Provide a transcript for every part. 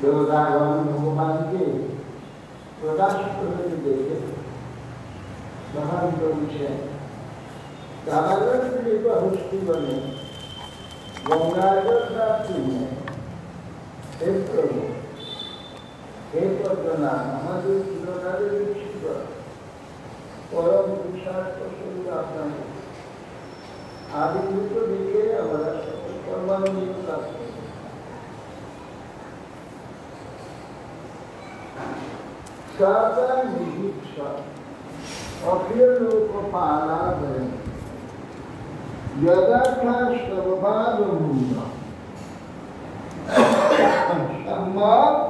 देवतागण भगवान के प्रकाश प्रकट देखे महान प्रभु से कारागर के हस्ती बने गंगागर प्राप्ति में हे प्रभु हे पद्मना हमारे चिरकाल दीक्षित परम पुरुषार्थ स्वरूप आपना आदि रूप देखे हमारा सकल परमाणु प्राप्त साधा निहिक्षा अखिल लोकपाला भयं यदाथा सर्वभागमूला सम्मत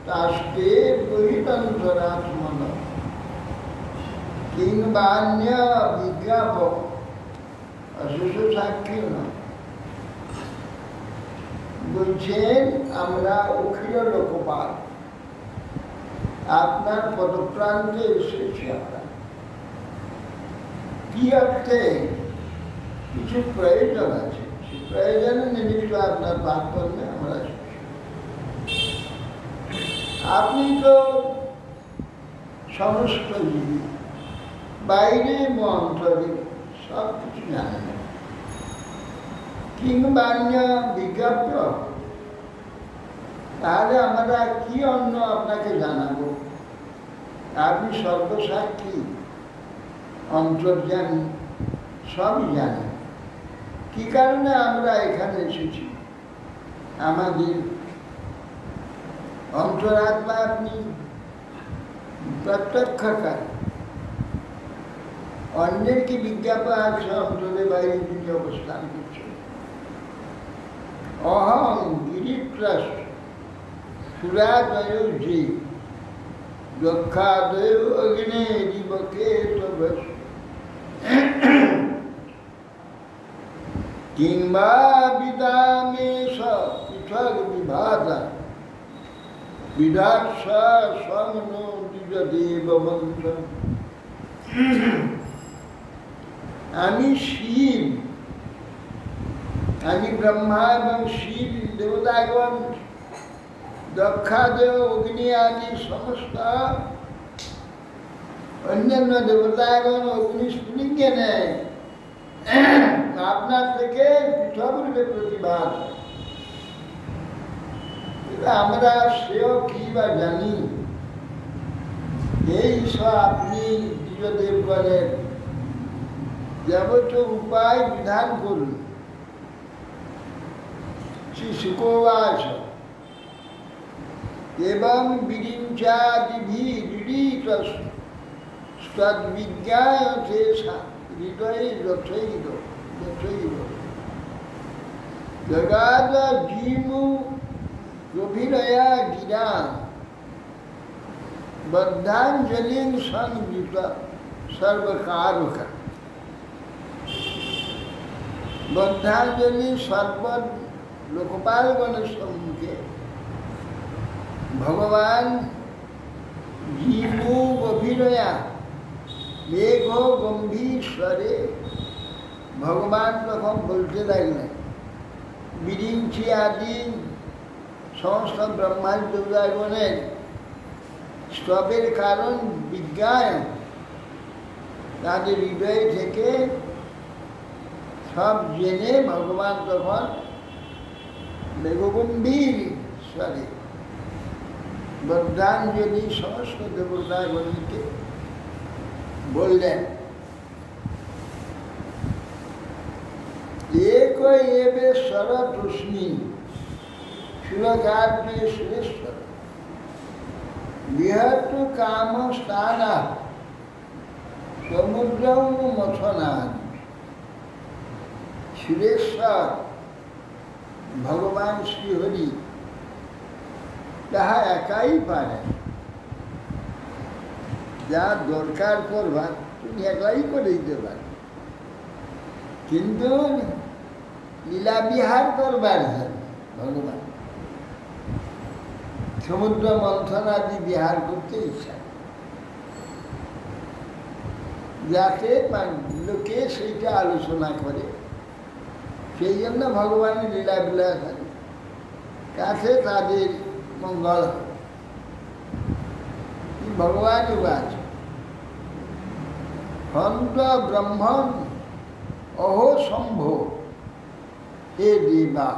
तास्ते दुहितंतरात्मन किंबान्य विज्ञापक अशुष साक्षी न बुझेन আমরা অখিল লোকপাল আপনার পদপ্রান্তে এসেছি আমরা কি অর্থে কিছু প্রয়োজন আছে সেই প্রয়োজনের নিমিত্ত আপনার বাক্যে আমরা আপনি তো সমস্ত জীবী বাইরে অন্তরে সব কিছু জানেন কিংবান্য বিজ্ঞাপ্য তাহলে আমরা কি অন্য আপনাকে জানাবো আপনি সর্বসাক্ষী অন্তর্যামী সবই জানেন কি কারণে আমরা এখানে এসেছি আমাদের অন্তরাত্মা আপনি প্রত্যক্ষকার অন্যের কি বিজ্ঞাপন আছে অন্তরে বাইরে তিনি অবস্থান করছেন অহং গিরিত্রাস সুরাদয় জীব যক্ষাদয় অগ্নে জীবকে তবস কিংবা বিদামেশ পৃথক বিভাতা বিরাট স্বগ্ন দ্বিজদেব মন্ত্র। আমি শিব, আমি ব্রহ্মা এবং শিব দেবতাগণ, দক্ষাদেব, অগ্নি আদি সমস্ত অন্যান্য দেবতাগণ অগ্নি স্ফুলিঙ্গে নেয় আপনার থেকে পৃথক রূপে প্রতিবাদ। আমরা সেও কি বা জানি, এই সব আপনি দ্বিজদেব বলেন, যাবতীয় উপায় বিধান করুন। শ্রী শুকোবাচ এবং বিরিঞ্চাদিভিরিত তদ্বিজ্ঞায়তে হৃদয়ে যথৈব যথৈব জগাদ জীমু গভীরয়া গিরা বদ্ধাঞ্জলিং সংযুত সর্বকারুকা। বদ্ধাঞ্জলি সর্ব লোকপালগণের সম্মুখে ভগবান জীবু গভীরয়া মেঘ গম্ভীর স্বরে ভগবান তখন বলতে লাগলেন, বিরিঞ্চি আদি সমস্ত ব্রহ্মাণ্ড দেবতাগণের স্তবের কারণ বিজ্ঞান, তাদের হৃদয় থেকে সব জেনে ভগবান তখন মেঘগম্ভীর স্বরে বদ্ধাঞ্জলি সমস্ত দেবতাগণকে বললেন, এক এবে শরদরশ্মি সুরগাত্রে সুরেশ্বর বৃহৎ কাম স্থানা সমুদ্র মথনাদ। সুরেশ্বর ভগবান শ্রীহরি তাহা একাই পারেন। যা দরকার করবার তুমি একাই করে দিতে পারেন, কিন্তু লীলা বিহার করবার জন্য ভগবান সমুদ্র মন্থন আদি বিহার করতে ইচ্ছা, যাতে লোকে সেইটা আলোচনা করে। সেই জন্য ভগবানের লীলা বিলাস কাছে তাদের মঙ্গল। ভগবান উবাচ হন্ত ব্রহ্মণ অহো শম্ভ হে দেবা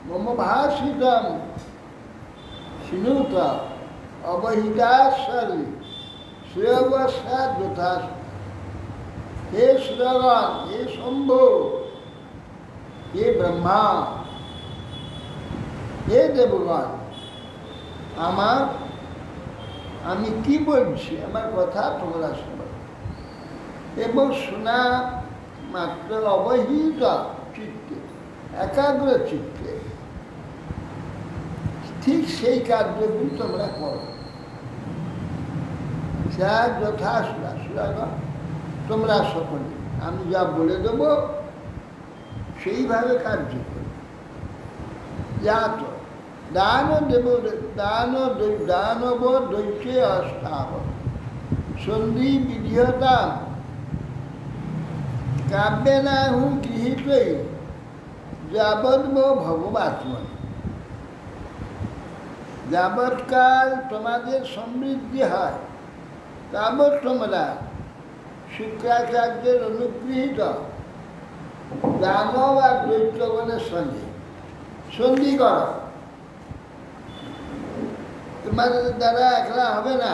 মম ভাষিতম শৃণুত অবহিতাশ্বরী শ্রেয়বস্যাৎ যথা। হে শ্রীগণ, হে শম্ভ, হে ব্রহ্মা, হে দেবগণ, আমি কি বলছি আমার কথা তোমরা শোনো এবং শোনা মাত্র অবহিত চিত্তে, একাগ্র চিত্তে ঠিক সেই কার্যগুলি তোমরা করো। যা যথাশুরা সুরাগণ তোমরা সকলে আমি যা বলে দেব সেইভাবে কার্য করো। যা তো দানব দৈত্যে অস্থাব সন্ধি বিধিয়তা কাব্যে না হুম গৃহীতই যাবৎ ভগবাত্মন। যাবৎকাল তোমাদের সমৃদ্ধি হয় তাবৎ তোমরা শুক্রাচার্যের অনুগৃহীত দানব আর দৈত্যগণের সঙ্গে সন্ধি কর। তোমাদের দ্বারা একলা হবে না,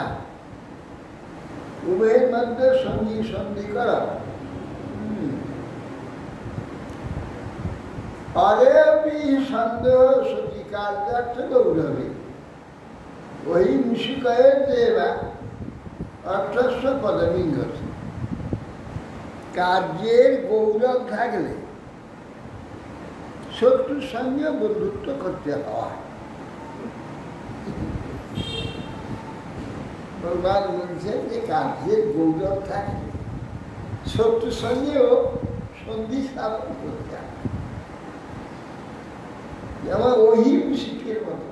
উভয়ের মধ্যে সন্ধি কর। অরেপি সন্দেহ সতী কার্যার্থ গৌরবে ওই মুশিকয়ের দেবা অর্থস্ব পদবিঙ্গত। কার্যের গৌরব থাকলে শত্রুর সঙ্গে বন্ধুত্ব করতে হয়। ভগবান বলছেন যে কার্যের গৌরব থাকলে শত্রুর সঙ্গেও সন্ধি স্থাপন করতে হয়। যেমন ওহি মুশিকের মতো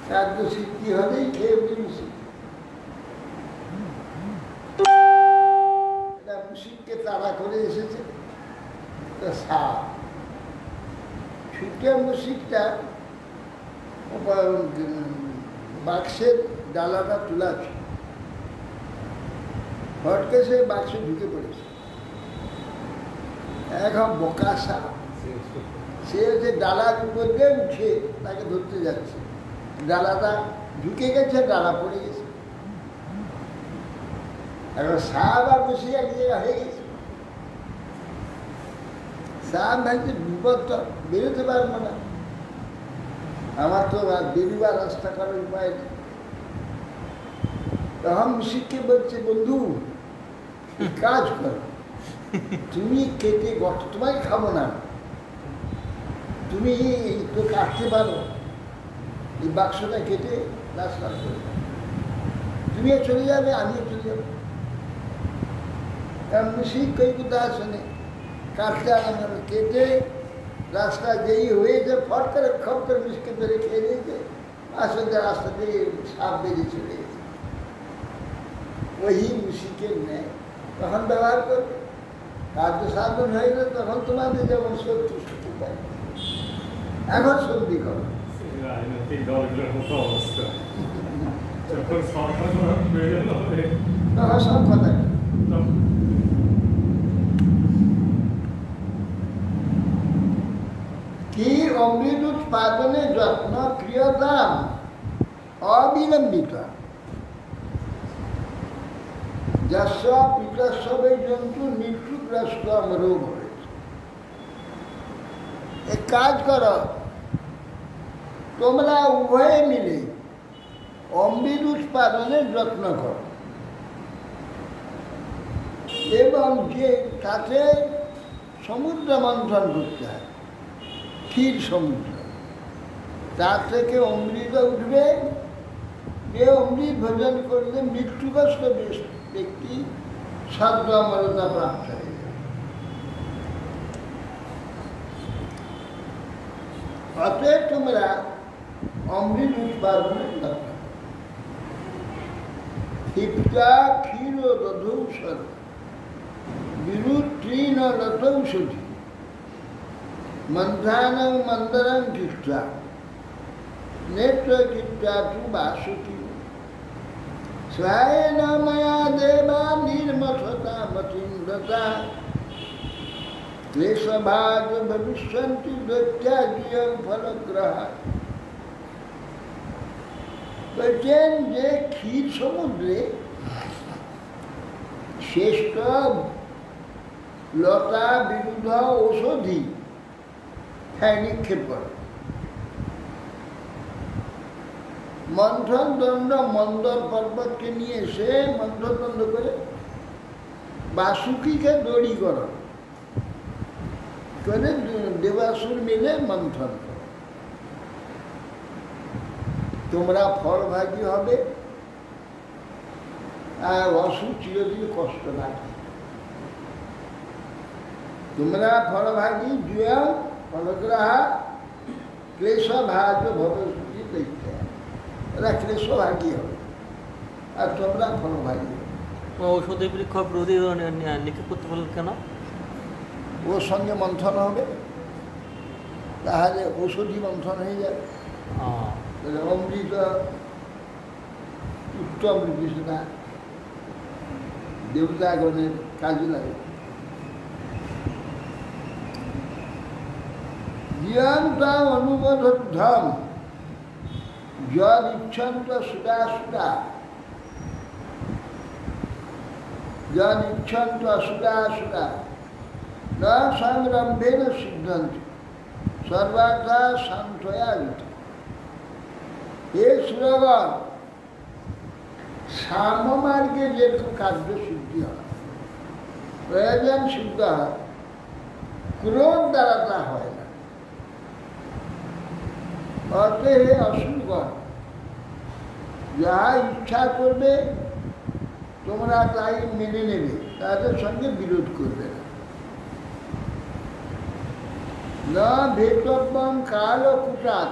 খাদ্য সিদ্ধি হলেই খেয়ে মুশিক। এটা মুশিককে তাড়া করে এসেছে সাপ। ছুটে মুশিকটা বাক্সের ডালাটা তোলা ছিল, হটকে সে বাক্সে ঢুকে পড়েছে। এখন বোকা সাপ, সে হচ্ছে ডালার উপর দিয়ে উঠে তাকে ধরতে যাচ্ছে, ডালাটা ঢুকে গেছে, ডালা পড়ে গেছে। এখন সাপ আর বসে এক জায়গা হয়ে গেছে। সাপ ভাবছে বিপদ তো, বেরোতে পারবো না, আমার তো বেরোবার রাস্তা করার উপায় নেই। তখন মুশিককে বলছে, বন্ধু কাজ করো, তুমি কেটে গর্ত, তোমাকে খাবো না, তুমি তো কাটতে পারো, এই বাক্সটা কেটে রাস্তা করে তুমিও চলে যাবে, আমিও চলে যাবো। কারণ মুশিক কই কথা শোনে, কাটতে আলাদা কেটে রাস্তা যেই হয়েছে ফট করে খপ করে মুশিককে ধরে খেয়ে নিয়েছে, আসলে রাস্তা দিয়ে সাপ বেরিয়ে চলে গেছে। ওই মুশিকের নেয় তখন ব্যবহার করবে, কার্য সাধন হয়ে গেলে তখন তোমাদের যেমন শত্রু শত্রু পায়, এখন সন্ধি করো। তখন সব কথা কি অমৃত উৎপাদনে যত্ন ক্রিয়তাম অবিলম্বিত যশ পিতসবে জন্তু মৃত্যুগ্রস্ত রোগ হয়েছে। এক কাজ করো, তোমরা উভয়ে মিলে অমৃত উৎপাদনের যত্ন করো এবং যে তাতে সমুদ্র মন্থন করতে হয়, ক্ষীর সমুদ্র, তার থেকে অমৃত উঠবে, যে অমৃত ভোজন করলে মৃত্যুগ্রস্ত ব্যক্তি সাধ্য অমরতা প্রাপ্ত হয়ে যাবে। অতএব তোমরা অমৃত উৎপাদনের যত্ন করো। ক্ষিপ্তা ক্ষীর দধৌষধ বিরুত্রীন রথৌষধি মন্থানং মন্দরং কৃষ্টা নেত্র কৃষ্টা তু বাসুকি স্বায়ন ময়া দেবা নির্মথতা মতিন্দতা ক্লেশভাগ ভবিষ্যন্তি দৈত্যাজিয়ং ফলগ্রহ। বলছেন যে ক্ষীর সমুদ্রে শ্রেষ্ঠ লতা বিরুদ্ধ ঔষধি নিক্ষেপ করে, মন্থন দণ্ড মন্দর পর্বতকে নিয়ে এসে মন্থন দণ্ড করে বাসুকিকে দড়ি করো করে দেবাসুর মিলে মন্থন করো। তোমরা ফলভাগী হবে আর অসুর চিরদিন কষ্ট লাগে। তোমরা ফলভাগী জুয়াও ফলগ্রাহা ক্লেশভাগ ভবিষ্যতি দৈত্য, ওরা ক্লেশভাগী হবে আর তোমরা ফলভাগী হবে। ঔষধি বৃক্ষ প্রতি নিক্ষেপ করতে পারলেন কেন? ওর সঙ্গে মন্থন হবে, তাহলে ঔষধি মন্থন হয়ে যাবে, অমৃত উত্তম বিষ্ণা দেবতাগণের কাজে লাগে। জিয়ন্তা অনুবোধম যদ ইচ্ছন্ত সুদা সুদা যদ ইচ্ছন্ত সুদা সুদা না সংরম্ভেন সিদ্ধান্ত সর্বার্থা শান্তয়া গীত। হে সুরগণ, সামমার্গে যেরকম কার্য সিদ্ধি হয়, প্রয়োজন সিদ্ধ হয়, ক্রোধ দ্বারা তা হয় না। অতএব হে অসুরগণ, যাহা ইচ্ছা করবে তোমরা তাই মেনে নেবে, তাদের সঙ্গে বিরোধ করবে না। न भेतव्यम काल कुटात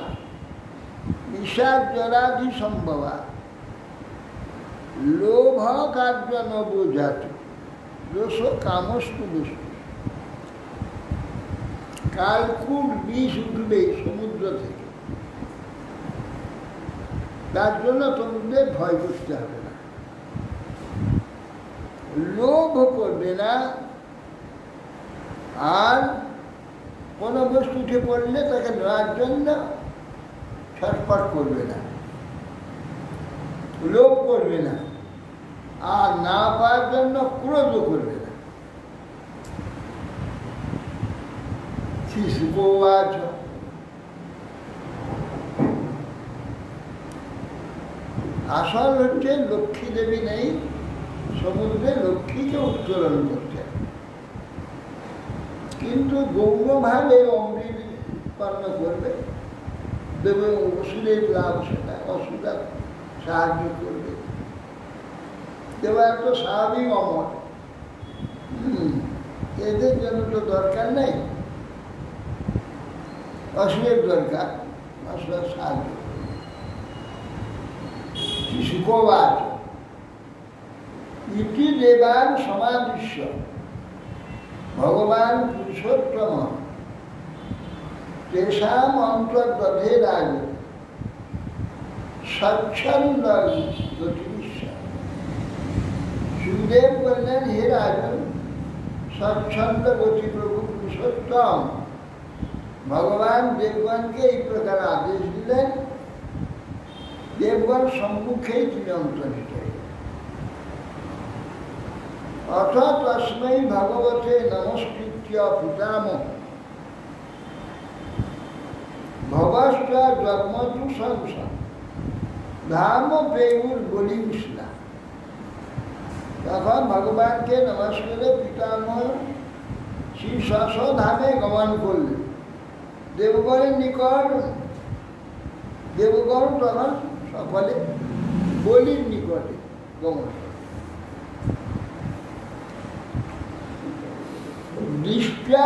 ईशाद जराधि संभवा लोभ कार्य न बोझात दोषो कामस्तु दोष কালকুট বিষ উঠবে সমুদ্র থেকে, তার জন্য তোমাদের ভয় করতে হবে না, লোভ করবে না, আর কোনো বস্তু উঠে পড়লে তাকে নেওয়ার জন্য ছটফট করবে না, লোভ করবে না, আর না পাওয়ার জন্য ক্রোধ করবে না। শিশুকোবাচ আসল হচ্ছে লক্ষ্মী দেবী নেই সমুদ্রে লক্ষ্মীকে উত্তোলন করতে, কিন্তু গৌরভাবে অমৃত উৎপন্ন করবে, দেবে ওষুধের লাভ, সেটা অসুবিধা সাহায্য করবে, দেওয়া তো স্বাভাবিক অমর, এদের জন্য তো দরকার নেই, অসুরের দরকার, অসুরের সাহায্য। শিশুকোবাচ ইতি দেবান সমাদিশ্য ভগবান পুরুষোত্তম তেষাম অন্তর্দধে রাজ স্বচ্ছন্দ গতিবিশ্বর। সুদেব বললেন, হে রাজন, স্বচ্ছন্দ গতি প্রভু পুরুষোত্তম ভগবান দেবগণকে এই প্রকার আদেশ দিলেন, দেবগণ সম্মুখেই তিনি অন্তর্হিত। অথ তস্मै ভগবতে নমস্কৃত্য পিতামহ ভবশ্চ জন্মতু সংসার ধাম প্রেমুর বলি উষ্ণা। তখন ভগবানকে নমস্কারে পিতামহ শ্রী ধামে গমন করলেন, দেবগণের নিকট। দেবগণ তখন সকলে বলির নিকটে গমন করে। দৃষ্টা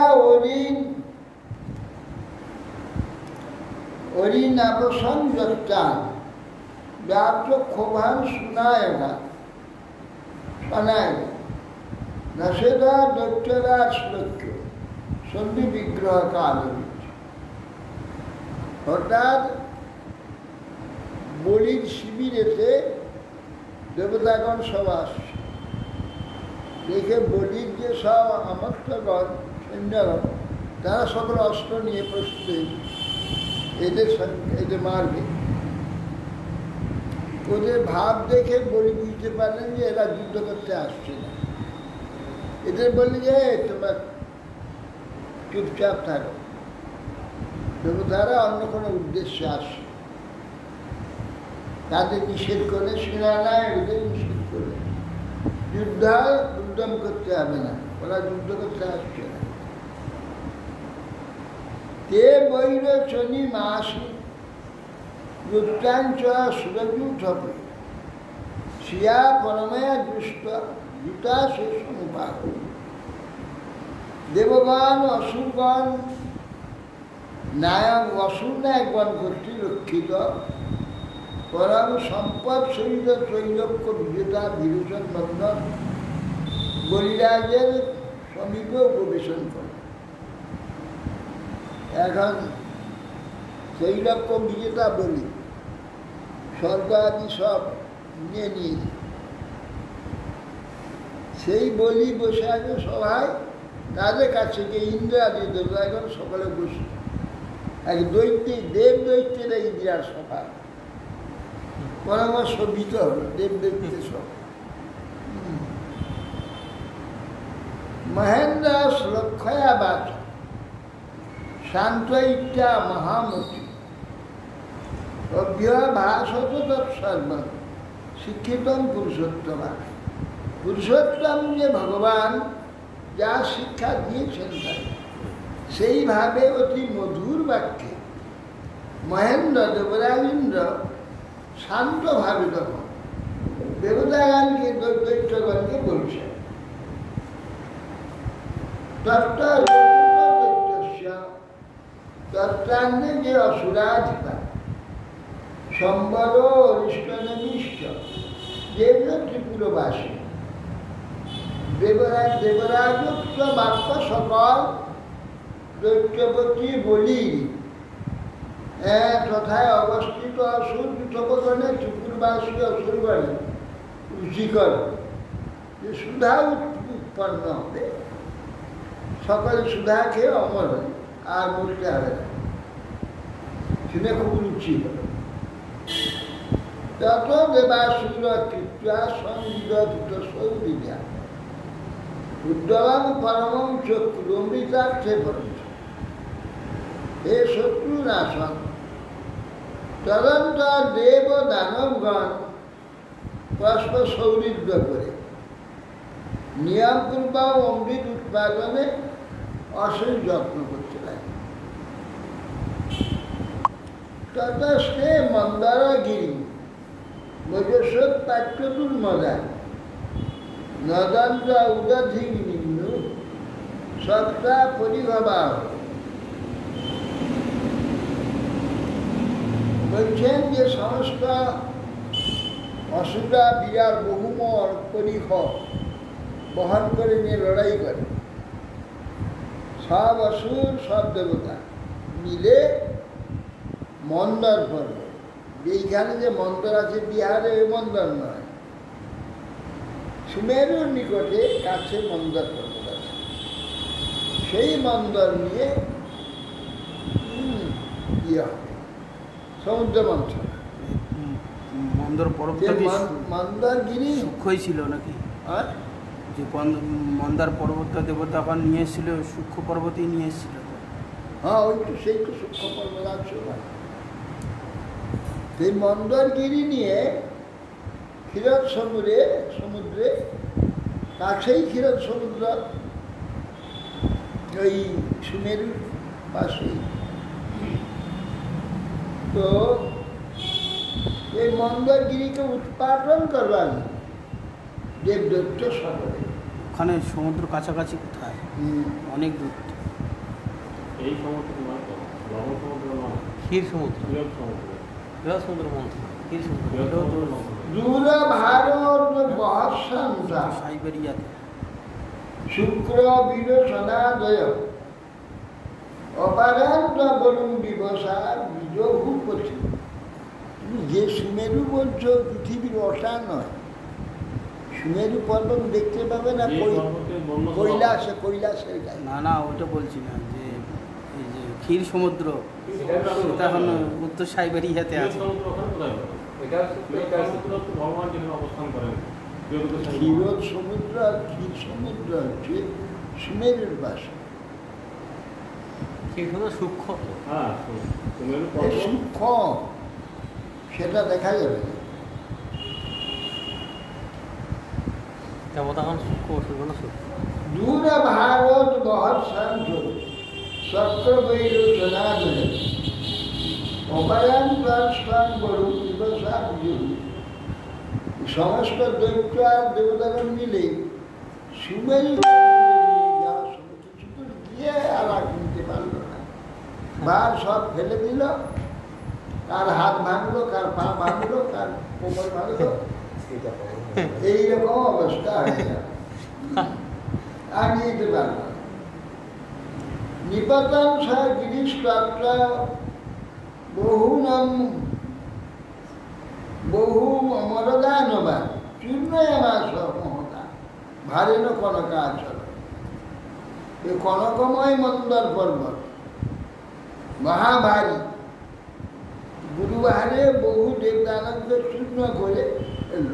অরিনাবসন যত্তান ব্যাপ্ত ক্ষোভান শোনায় না শোনায় না সেটা দৈত্যরা শ্লোক্য সন্ধি বিগ্রহ কাল। হঠাৎ বলির শিবিরেতে দেবতাগণ সব আসছে, দেখে বলির যে সব আমস্তগণ সৈন্যগণ তারা সকল অস্ত্র নিয়ে প্রস্তুত, এদের মারবে। ওদের ভাব দেখে বলি বুঝতে পারলেন যে এরা যুদ্ধ করতে আসছে না। এদের বললে যে তোমরা চুপচাপ থাকো, দেবতারা অন্য কোনো উদ্দেশ্যে আসছে, তাদের নিষেধ করলে সেনানায়কদের নিষেধ করলে উদ্যম করতে হবে না, ওরা যুদ্ধ করতে আসছে না। তে বৈর শনি মাসি যুক্তাঞ্চ সুরজুঠ শিয়া পরময়া দুষ্ট জুতা সে সমুপাক। দেবগণ অসুরগণ নায়ক অসুর নায়কগণ কর্তৃক রক্ষিত পরম সম্পদ সহিত ত্রৈলোক্য বিজেতা বিভূষণ নন্দন বলিরাজের সমীপে উপবেশন করে। এখন ত্রৈলোক্য বিজেতা বলি স্বর্গ আদি সব নিয়ে নিয়েছে, সেই বলি বসে আছে সভায়, তাদের কাছে যে ইন্দ্র আদি দেবতা এখন সকালে বসে এক দৈত্যিক দেব দৈত্যেরা ইন্দ্রার সভা পরামর্শ বিত হল দেব দৈত্যের সভা। মহেন্দ্র শ্লক্ষয়া বাচ শান্ত ইত্যা মহামতি অভ্যভাষত তৎসর্বং শিক্ষিতম পুরুষোত্তমা। পুরুষোত্তম যে ভগবান যা শিক্ষা দিয়েছেন তাকে সেইভাবে অতি মধুর বাক্যে মহেন্দ্র দেবরাজেন্দ্র শান্তভাবে তখন দেবতাগণকে দৈত্যগণকে বলছেন। তত্ত্বান্তে যে অসুরাধিপা সম্বর অরিষ্টনমিষ্ট দেব ত্রিপুরবাসী দেবরাজোক্ত বাক্য সকল দৈত্যপতি বলি তথায় অবস্থিত অসুর পৃথকগণে ত্রিপুরবাসী অসুরগণে রুচিকর যে সুধা উৎপন্ন হবে, সকলে সুধা খেয়ে অমর হয় আর মরতে হবে না, শুনে খুব রুচি হবে। তত দেবাসুর কৃত্যা সংবিদিত সৌবিদ্যা উদ্যম পরমং চক্ষু অমৃতার্থে পরম হে শত্রু নাশন তদন্ত দেব দানবগণ পরস্পর সৌহৃদ্য করে নিয়মপূর্বক অমৃত উৎপাদনে অশেষ যত্ন করতে লাগে। ততস্থে মন্দারগিরি মজস্বত পাঠ্যদুর্মদা নদন্ত উদধিক নিম্ন সত্তা পরিভবা। বলছেন যে সমস্ত অসুরা বিরাট বহুমর পরিখ বহন করে নিয়ে লড়াই করে, সব অসুর সব দেবতা মিলে মন্দর পর্বত, এইখানে যে মন্দর আছে বিহারে ওই মন্দর নয়, সুমেরুর নিকটে কাছে মন্দর পর্বত আছে, সেই মন্দর নিয়ে ইয়ে হবে সমুদ্র মন্থন। মন্দর পর্বতটা মন্দারগিরি সূক্ষ্মই ছিল নাকি? আর যে মন্দার পর্বতটা দেবতা আবার নিয়ে এসেছিল, সূক্ষ্ম পর্বতেই নিয়ে এসেছিল। হ্যাঁ, ওই তো সেই তো সূক্ষ্ম পর্বত আছে। সেই মন্দারগিরি নিয়ে ক্ষীরদ সমুদ্রে কাছেই ক্ষীরদ সমুদ্র, ওই সুমেরুর পাশেই। তো এই মন্দারগিরিকে উৎপাদন করবার দেবদত্ত সকলে ওখানে সমুদ্র কাছাকাছি কোথায়? অনেক দূর। এই সমুদ্র নয় তো, লবণ সমুদ্র নয়, ক্ষীর সমুদ্র, বৃহৎ সমুদ্র, বৃহৎ সমুদ্র মন্থন, ক্ষীর সমুদ্র। বৃহৎ সমুদ্র নয়। দূর ভারত বহসান্তা সাইবেরিয়াতে শুক্র বিরোচনাদয় অপারান্ত বরুণ দিবসার বিজভূপতি। তুমি যে সুমেরু বলছো পৃথিবীর ওটা নয়, সুমেরু পর্বত দেখতে পাবে না, এই পর্বতের বর্ণ কৈলাসের গায়ে। না ওইটা বলছি না, যে এই যে ক্ষীর সমুদ্র সেটা এখন উত্তর সাইবেরিয়াতে বৃহৎ আছে। সমুদ্র ওখানে কোথায় পাবে? বৃহৎ সমুদ্র তো ভগবান যেখানে অবস্থান করেন, ক্ষীরদ সমুদ্র আর ক্ষীর সমুদ্র হচ্ছে সুমেরুর বাসা। ক্ষীর সমুদ্র সূক্ষ্ম তো। হ্যাঁ, সুমেরু এই পর্বত সূক্ষ্ম, সেটা দেখা যাবে না। দেবতা এখন সূক্ষ্ম, অসুরগণ সূক্ষ্ম। দূর ভারত বহৎ শান্ত চক্রবৈরোচনাদয় অপায়ান প্রাণ বরু দিবসা বিজয়ী। সমস্ত দৈত্য আর দেবতাগণ মিলে সুমেরু যাওয়ার সময় কিছু করে গিয়ে আর নিতে পারলো না, বার সব ফেলে দিল, কার হাত ভাঙলো, কার পা ভাঙলো, কার কোমর ভাঙলো, এইরকম অবস্থা হয়ে গেল, আর নিতে পারল না। নিপতন সা গিরিশ বহু অমরদানবা চূর্ণয়মাস মহতা ভারেন কনকাচল। এই কনকময় মন্দর পর্বত মহাভারী, গুরুবাহারে বহু দেবদানবদের চূর্ণ করে এল।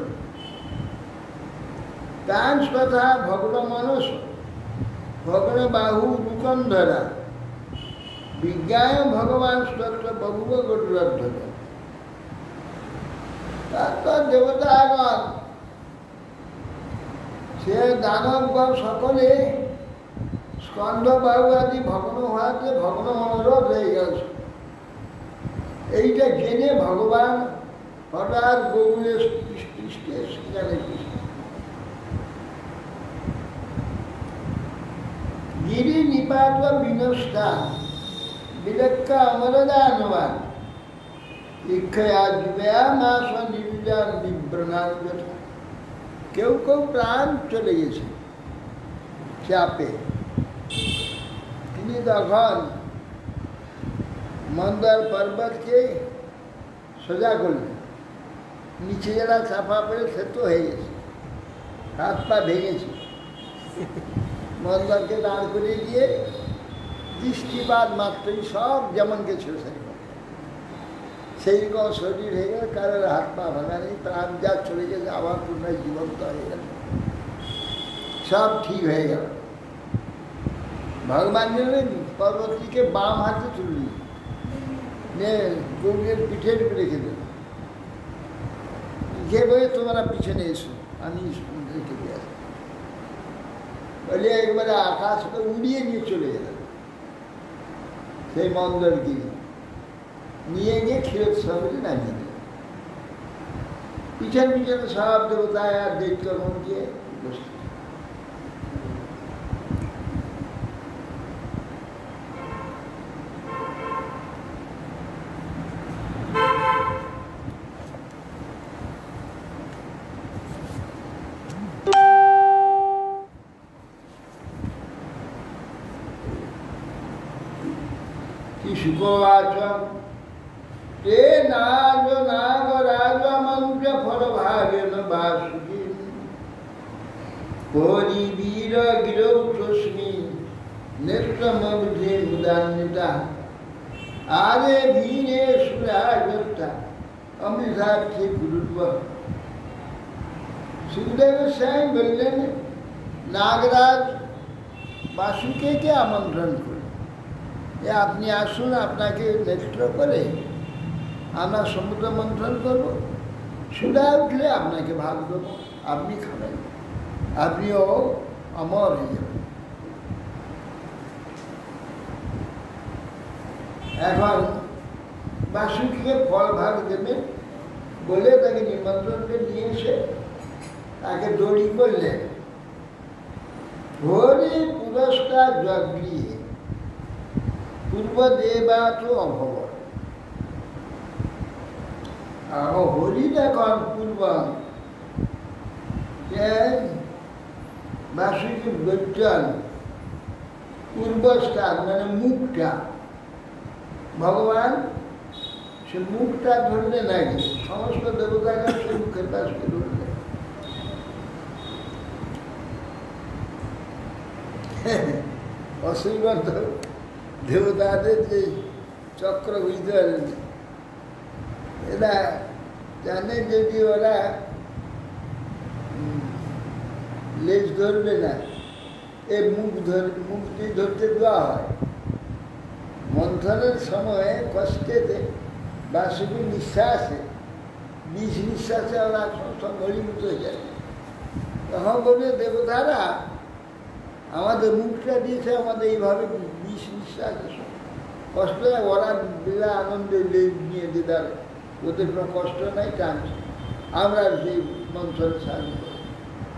তান তথা ভগ্ন মানস ভগ্ন বাহু রুকন্ধরা বিজ্ঞায় ভগবান স্তত্র বহুব গরুরধ্বজ। তারপর দেবতাগণ সে দানবগণ সকলে স্কন্ধ বাহু আদি ভগ্ন হওয়াতে ভগ্ন মনোরথ হয়ে গেছে। এইটা জেনে ভগবান হঠাৎ গৌরের পৃষ্ঠে সেখানে গিরি নিপাত বিনষ্টা বিলক্কা অমরদানবান ইক্ষয়া জীবয়া মাস নির্যান বিভ্রণান যথা। কেউ কেউ প্রাণ চলে গেছে চাপে। তিনি তখন মন্দার পর্বতকে সোজা করলেন, নিচে যারা চাপা পড়ে সে তো হয়ে গেছে, হাত পা ভেঙেছে। মন্দারকে দাঁড় করিয়ে দিয়ে দৃষ্টিপাত মাত্রই সব যেমন গেছিল সেই রকম শরীর হয়ে গেল, কারোর হাত পা ভাঙা নেই, প্রাণ যা চলে গেছে আবার পুনরায় জীবন্ত হয়ে গেল, সব ঠিক হয়ে গেল। ভগবান পর্বতীকে বাম হাতে তুললি, গৌরীর পিঠের উপরে রেখে দেব, যে বলে তোমরা পিছনে এসো, আমি রেখে দিয়ে আসবো বলে একবারে আকাশকে উড়িয়ে নিয়ে চলে গেল। সেই মন্দরগিরি নিয়ে গিয়ে ক্ষীরোৎসবে নামিয়ে দিল। পিছন পিছনে সব দেবতায় আর দৈত্যগণ গিয়ে উপস্থিত। শুকোবাচ তে নাগ নাগরাজ মন্ত্র ফল ভাগেন বাসুকি হরি বীর গিরৌতস্মি নেত্রমবধে মুদান্বিতা আরে বীরে সুরাজতা অমৃতার্থে গুরুত্ব। সুখদেব সাহেব বললেন, নাগরাজ বাসুকে আমন্ত্রণ করে আপনি আসুন, আপনাকে নেতৃত্ব করে আমরা সমুদ্র মন্থন করবো, সুদা উঠলে আপনাকে ভাগ দেবো, আপনি খাবেন, আপনিও অমর হয়ে যাবেন। এখন বাসুকিকে ফল ভাগ দেবেন বলে তাকে নিমন্ত্রণ করে নিয়ে এসে তাকে দড়ি করলেন। হরি পুরস্কার জগিয়ে পূর্ব দেবা তো অভব। হরি এখন পূর্ব বাসুকি বৈজ্ঞান পূর্বস্থান মানে মুখটা, ভগবান সে মুখটা ধরলে নাকি সমস্ত দেবতাকে সে মুখের পাশে ধরলে। অসীমত দেবতাদের যে চক্র বুঝতে পারেন, এরা জানে যদি ওরা লেজ ধরবে না, এ মুখ মুখটি ধরতে দেওয়া হয়। মন্থনের সময় কষ্টেতে বাসুকি নিঃশ্বাসে বিষ নিঃশ্বাসে ওরা সব মলিভূত হয়ে যায়। তখন বলবে দেবতারা আমাদের মুখটা দিয়েছে, আমাদের এইভাবে বিষ নিঃশ্বাস কষ্ট হয়, ওরা বিরা আনন্দে নিয়ে দিদার, ওদের কোনো কষ্ট নাই, টানছে, আমরা সেই মন্থনের সাহায্য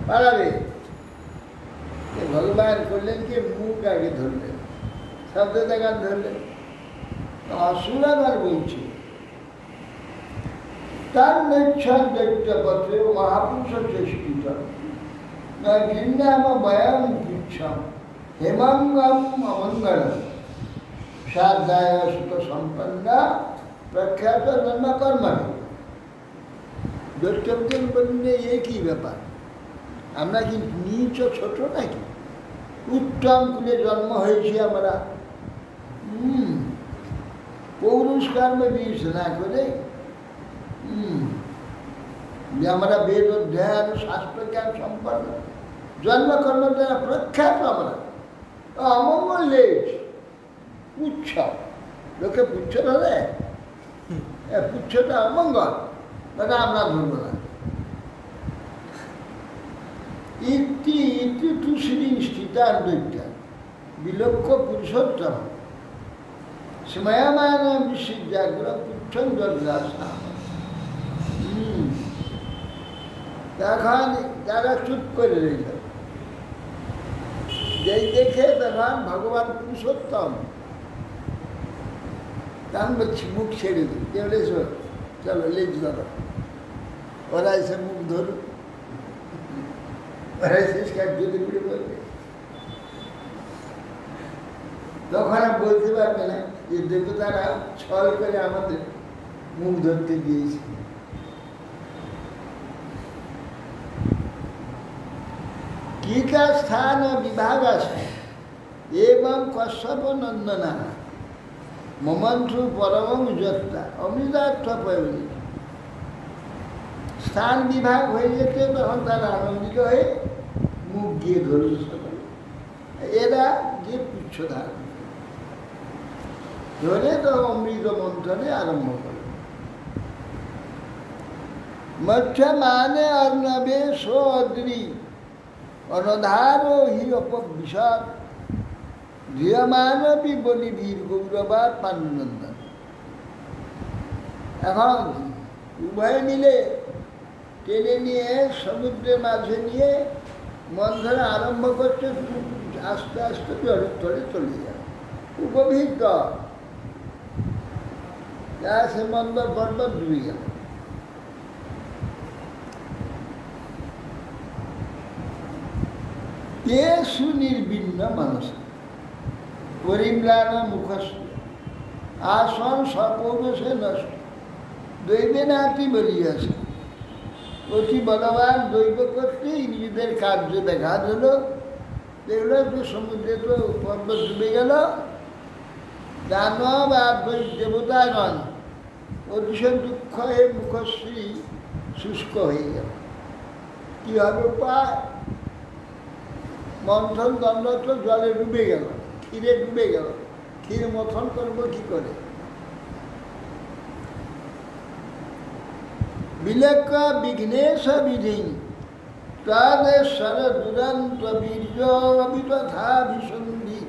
পারাবে। ভগবান করলেন কি মুখ আগে ধরলেন, শব্দ দেখান ধরলেন। অসুরাগার বলছে তার নৈচ্ছান দৈত্যপত্রে মহাপুরুষ চেষ্টিত ঘৃণাম ভয়াম পৃচ্ছাম হেমাঙ্গম অমঙ্গলম সাধ্যায় সুখ সম্পন্না প্রখ্যাত জন্মকর্ম। দৈত্যপদের বললে এ কি ব্যাপার, আমরা কি নিচ ছোট নাকি? উত্তম কুলে জন্ম হয়েছি আমরা, পৌরুষ কর্মে বিষ না করে যে আমরা বেদ অধ্যয়ন শাস্ত্র জ্ঞান সম্পন্ন জন্মকর্ম দ্বারা প্রখ্যাত আমরা। অমঙ্গল লেজ পুচ্ছ, লোকে পুচ্ছ ধরে, পুচ্ছটা অমঙ্গল, মানে আমরা ধরব না। ইতি ইতি তু শ্রী স্থিতান দৈত্যা বিলক্ষ পুরুষোত্তম স্ময়মান বিশ্বজাগ্র পুচ্ছন জগ্রাসা। তখন যারা চুপ করে রইল, যেই দেখে তখন ভগবান পুরুষোত্তম তা আমি বলছি মুখ ছেড়ে দিই, কেবলে চলো লেজ ধরো, ওরা এসে মুখ ধরুক, ওরা এসে যদি ঘুরে বলবে, তখন আর বলতে পারবে না যে দেবতারা ছল করে আমাদের মুখ ধরতে দিয়েছে। গীতা স্থান ও বিভাগ আছে এবং কশ্যপ নন্দনা মমন্থু পরম যত্তা অমৃতার্থ পয়নি। স্থান বিভাগ হয়ে যেতে তখন তারা আনন্দিত হয়ে মুখ গিয়ে ধরল সকলে, এরা গিয়ে পুচ্ছ ধারণ ধরে তো অমৃত মন্থনে আরম্ভ করে। মৎস্য মানে অর্ণবে সোদ্রি অনধার হি অপবিশদ ধীয়মানবি বলি বীর গৌরবার পাণ্ডুনন্দন। এখন উভয় মিলে টেনে নিয়ে সমুদ্রের মাঝে নিয়ে মন্থন আরম্ভ করছে, আস্তে আস্তে জলের তলে চলে যায়। উপবিষ্ট যা সে মন্দর পর্বত ডুবে গেল। এ সুনির্বিন্ন মানুষ পরিম্লান মুখস্থ আসন সপৌরসে নষ্ট দৈবে নাতি বলিয়াছে। অতি বলবান দৈব করতেই নিজেদের কার্য দেখা দিল, দেখলো তো সমুদ্রে তো পর্বত ডুবে গেল, দানব আর দেবতাগণ অতিশয় দুঃখ হয়ে মুখশ্রী শুষ্ক হয়ে গেল। কি হবে উপায়? মন্থন দণ্ড তো জলে ডুবে গেল, ক্ষীরে ডুবে গেল, ক্ষীর মথন করবো কি করে? বিলেক বিঘ্নেশ বিধি তাদেশ্বর দুরন্ত বীর্য অবিতথা বিসন্ধি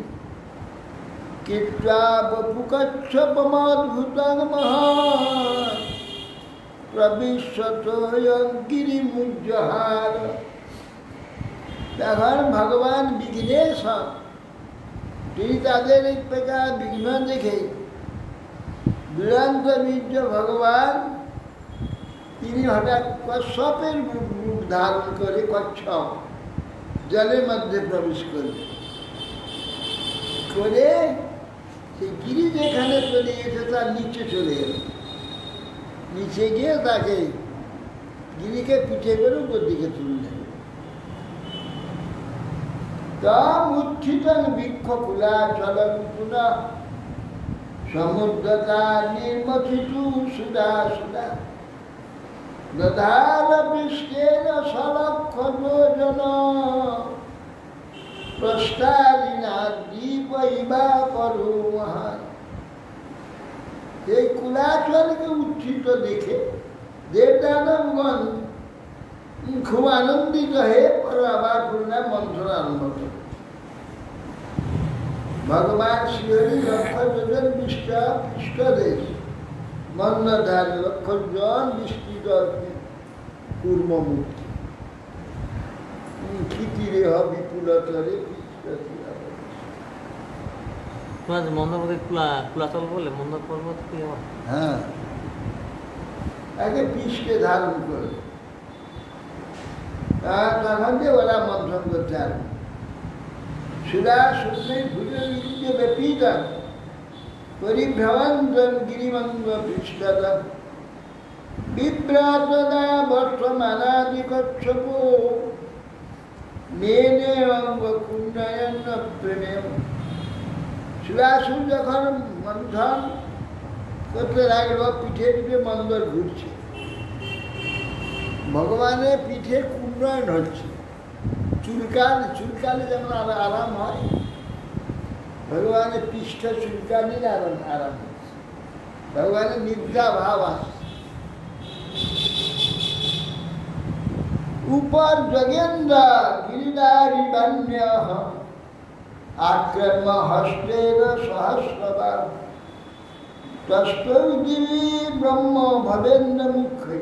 কীর্তা বপুকচ্ছপমদ্ভুতং মহান প্রবিশ্বতোয়ং গিরিমুজ্জহার। এখন ভগবান বিঘ্নেশ, তিনি তাদের এই প্রকার বিঘ্ন দেখে দুরন্ত বীর্য ভগবান তিনি হঠাৎ কশ্যপের রূপ ধারণ করে কচ্ছপ জলের মধ্যে প্রবেশ করে সেই গিরি যেখানে চলে গেছে তার নিচে চলে গেল। নিচে গিয়ে তাকে গিরিকে পিঠে করে উপর দিকে তুললেন। তম উত্থিতং বৃক্ষ কুলাচলং পুনঃ সমুদ্রতা নির্মথিতু সুদা সুদা দধার পৃষ্ঠেন সলক্ষ যোজন প্রস্তারিণা দ্বীপ ইবা পরু মহান। এই কুলাচলকে উত্থিত দেখে দেবদানবগণ খুব আনন্দিত হয়ে পরে আবার পুনরায় মন্থন আরম্ভ করে। ভগবান শ্রীহরি লক্ষ যোজন পৃষ্ঠদেশ মন্দধার লক্ষ জন বিস্তৃত কূর্মমূর্তি ক্ষিতিরে বিপুলতরে মন্দর মধ্যে কুলাচল বলে মন্দর পর্বত কি হয়? হ্যাঁ, আগে পৃষ্ঠে ধারণ করে তখন যে ওরা মন্থন করতে আরম্ভ। সুরা শুক্লের ভুজে ব্যাপীতং পরিভ্রমন্তং গিরিমঙ্গ পৃষ্ঠতঃ বিভ্রাতদা বর্তমানাদি কচ্ছপ মেনে অঙ্গ কুণ্ডয়ন প্রেমেম। সুরাসুর যখন মন্থন করতে লাগলো, পিঠে পিঠে মন্দর ঘুরছে, ভগবানের পিঠে কুণ্ডয়ন হচ্ছে, চুলকালে যেমন আরাম হয়, ভগবানের পৃষ্ঠ চুলকানির আরাম হচ্ছে, ভগবানের নিদ্রা ভাব আসছে। উপর যোগেন্দ্র গিরিধারী বাণ্য আক্রম হস্তের সহস্রবার তস্তৈ দিবি ব্রহ্ম ভবেন্দ্র মুখে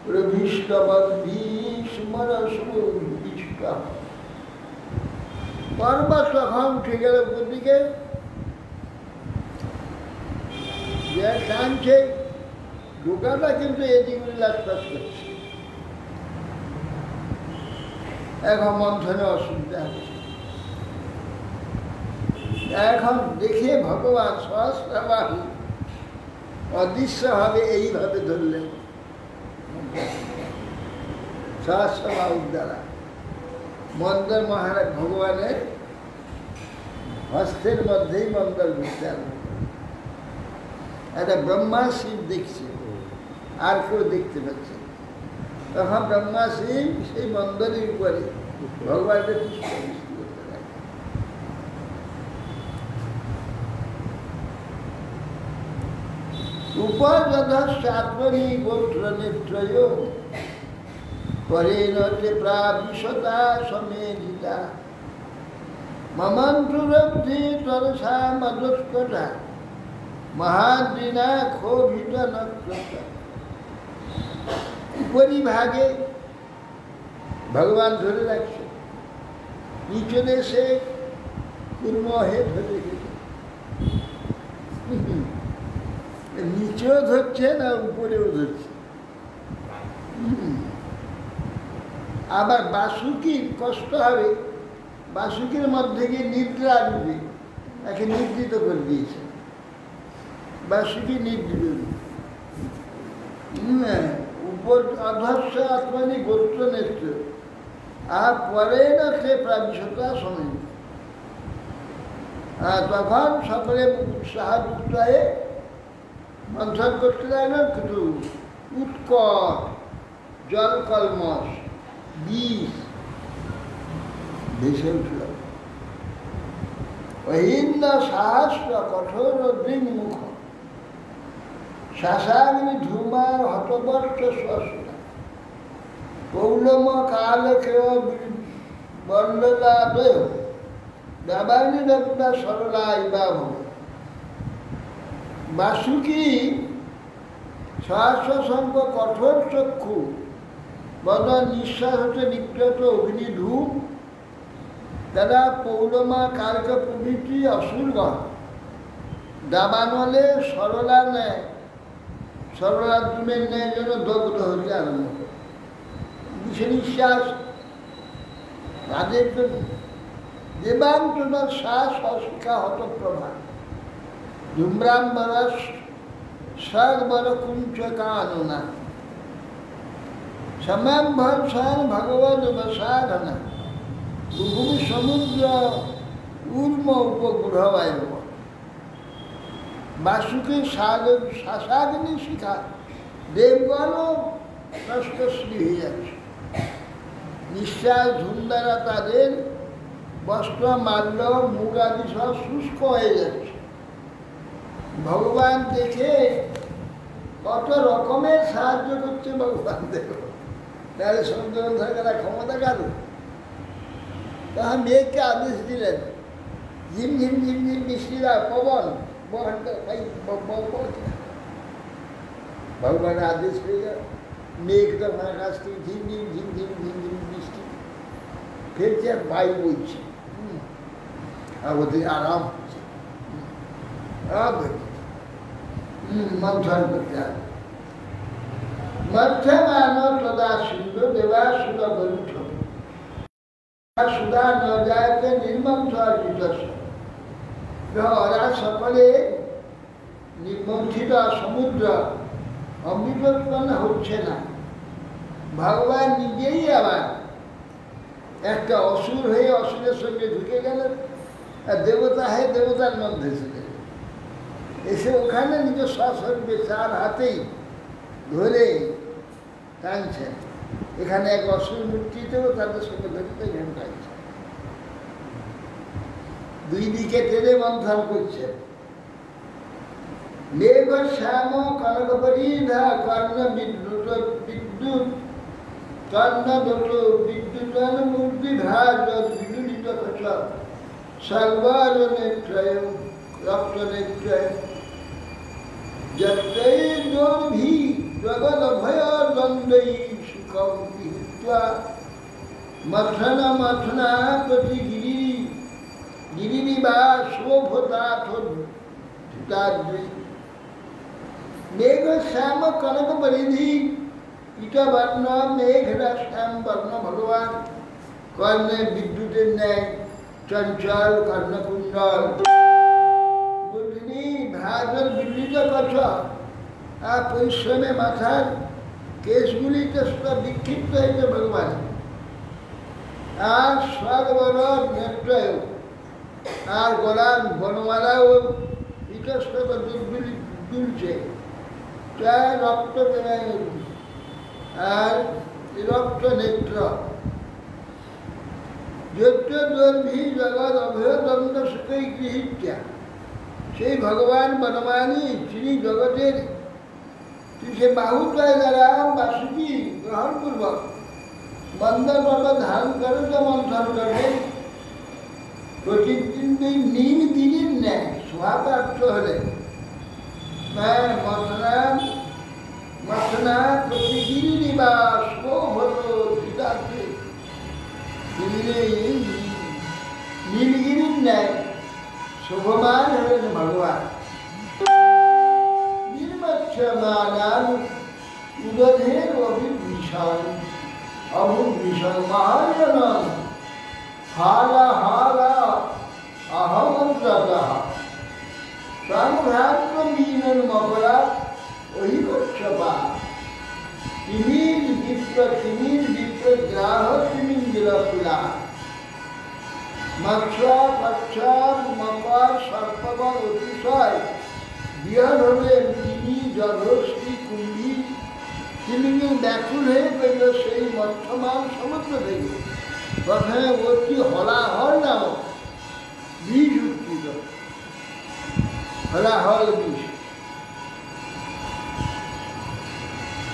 প্রভীষ্টবদ্ভি সুমর সুবিষ্ট। পর্বত তখন উঠে গেল উপর দিকে, যে টানছে ঢোকাটা কিন্তু এদিক লাশপাশ করছে। এখন মন্থনে অসুবিধা হচ্ছে। এখন দেখে ভগবান সহস্রবাহু অদৃশ্যভাবে এইভাবে ধরলেন সহস্রবাহুর দ্বারা। মন্দর মহারাজ ভগবানের হস্তের মধ্যেই মন্দর ঘুরতে আরম্ভ করে। একটা ব্রহ্মা শিব দেখছে, আর কেউ দেখতে পাচ্ছে। তখন ব্রহ্মা শিব সেই মন্দরের উপরে ভগবানের পুষ্পবৃষ্টি করতে লাগে। উপযধশ্চাত্মনি গোত্র নেত্রয় পরেণ তে প্রাবিশতা সমেধিতা মমন্ত্ররব্ধি তরসা মদস্কটা মহাদ্রিনা ক্ষোভিত নক্ষত্র। উপরিভাগে ভগবান ধরে রাখছে, নিচনে সে কুর্ম হয়ে ধরে রেখেছে। নিচেও ধরছে না উপরেও ধরছে। আবার বাসুকির কষ্ট হবে, বাসুকির মধ্যে গিয়ে নিদ্রা আসবে, একে নিদ্রিত করে দিয়েছে। বাসুকি নিদ্রিত উপর অধস্য আত্মানি গোত্র নেত্র আর পরে না সে প্রাবিশতা সময়। তখন সকলে উৎসাহযুক্ত হয়ে মন্থন করতে লাগলো, কিন্তু উৎকট জলকলমস বিষ ভেসে উঠল। অহিন্দ সাহস্র কঠোর দৃঙ্মুখ শাসাগ্নি ধূমার হতবর্ষ শ্বাসনা পৌলম কাল কেউ বল্ললা দেহ দাবানি দেবতা সরলা ইবা ভব। বাসুকি সহস্র সংখ্য কঠোর চক্ষু বদ নিঃশ্বাস হতে নিকৃত অগ্নিধূম তারা পৌলমা কালক প্রভৃতি অসুরগণ দাবানলে সরলা নেয়, সরলা দ্রুমের ন্যায় যেন দগ্ধ হতে আরম্ভ করে। সে নিঃশ্বাস তাদের জন্য দেবান্তনার শ্বাস অশিক্ষা হত প্রভা ধূম্রাম্বরস সর্বর কুঞ্চ কাননা সমাম্ভসান ভগবদ সাধনা ভূমি সমুদ্র উর্ম উপগ্রহবায়। বাসুকে শাসাগ্নি শিখা দেবগণও নষ্টশ্রী হয়ে যাচ্ছে। নিঃশ্বাস ধূম দ্বারা তাদের বস্ত্র মাল্য মুখ আদি সব শুষ্ক হয়ে যাচ্ছে। ভগবান দেখে কত রকমের সাহায্য করছে ভগবান দেখো। তাহলে সমুদ্র থাকার ক্ষমতা কারো। তখন মেঘকে আদেশ দিলেন, ঝিম ঝিম ঝিম ঝিম বৃষ্টিরা পবন ভগবানের আদেশ পেয়ে গেল। মেঘ তখন আকাশ থেকে ঝিম ঝিম ঝিম ঝিম ঝিম ঝিম বৃষ্টি ফেলছে, আর বায়ু বইছে, আর ওদের আরাম হচ্ছে। মন্থন করতে হবে। মধ্যমান তদা সিন্ধু দেবা সুদা বলুঠ সুদা ন যায়তে নির্মন্থ ওরা সকলে নির্মন্থিত সমুদ্র অমৃত উৎপন্ন হচ্ছে না। ভগবান নিজেই আবার একটা অসুর হয়ে অসুরের সঙ্গে ঢুকে গেলেন, আর দেবতা হয়ে দেবতার মধ্যে চলে এসে ওখানে নিজ সশরীরে চার হাতেই ধরে টানছেন। এখানে এক অসুর মূর্তিতেও তাদের সঙ্গে ধরতে টানছে, দুই দিকে টেনে মন্থন করছেন। মেঘ শ্যাম কনক পরিধা কর্ণ বিদ্যুৎ বিদ্যুৎ কর্ণ দোষ বিদ্যুৎ মূর্তি ভ্রাজ বিদুরিত খচ সর্বার নেত্রয় রক্ত নেত্রয় যত্রৈর্ভি জগৎ ভয় দ্বন্দ্বৈ সুখম বিহিত্বা মথনা মথনা প্রতি গিরিবা শোভতাথ ধৃতাদ্রি মেঘ শ্যাম কনক পরিধি পীতবর্ণ মেঘরা শ্যাম বর্ণ ভগবান কর্ণে বিদ্যুতের ন্যায় চঞ্চল কর্ণকুণ্ডল বুদ্ধিনী ভ্রাজল বিবৃত কথা আর পরিশ্রমে মাথার কেশগুলিতে সব বিক্ষিপ্ত হয়েছে ভগবান আর স্বর্গবর নেত্রয় আর গলার বনমালাও ইতস্তত দুলছে চায় রক্ত আর রক্ত নেত্র যজ্ঞদর্ভী জগৎ অভয়দণ্ড সুখই গৃহীত্যা সেই ভগবান বনমালী তিনি জগতের সে বাহুদ্বয় দ্বারা বাসুকি গ্রহণপূর্বক মন্দর পর্বত ধারণ করে তো মন্থন করবে প্রতিদিন নীল গিরির ন্যায় স্বভাপ্রাপ্ত হলে মথনা প্রতিগিরি নিবাস নীলগিরির ন্যায় শোভমান হলেন ভগবান নির্মচ্ছমানান উদধের অভিভীষণ অভূভীষণ মহাজন হালা হালা অহমন্ত্রতঃ সংভ্রান্ত মীনন মকরা অহিকচ্ছপা তিমির বিপ্র গ্রাহ তিমিঞ্জলকুলা মৎস্যা কচ্ছা মকর সর্পবন অতিশয় বিহন হলেন তিনি জলহস্তি কুম্ভী তিনি ব্যাকুল হয়ে পেল সেই মৎস্যমান সমুদ্র থেকে প্রথমে অতি হলাহল নামক বীজ উত্থিত হলাহল বীজ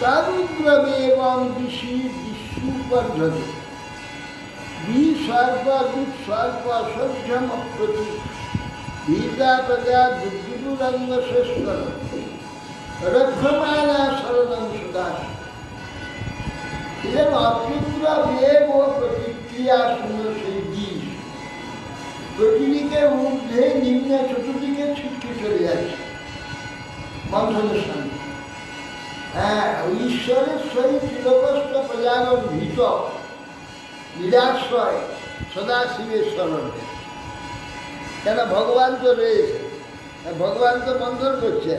তারুদ্রবেবং দিশি দিশুপর্যতে বিসর্প দুঃসর্প অসহ্যম প্রতি ভীতা প্রজা দুর্গুরঙ্গ শেষর রক্ষমানা শরণং সুদাস এর অতীন্দ্র বেগ ও প্রতিক্রিয়া শূন্য সেই বীজ প্রতিদিকে ঊর্ধ্বে নিম্নে চতুর্দিকে ছিটকে চলে যাচ্ছে মন্থনের সঙ্গে হ্যাঁ ঈশ্বরের সহিত চিরকষ্ট প্রজাগণ ভীত নিরাশ্রয় সদাশিবের স্মরণে কেন ভগবান তো রয়েছে ভগবান তো মন্থন করছে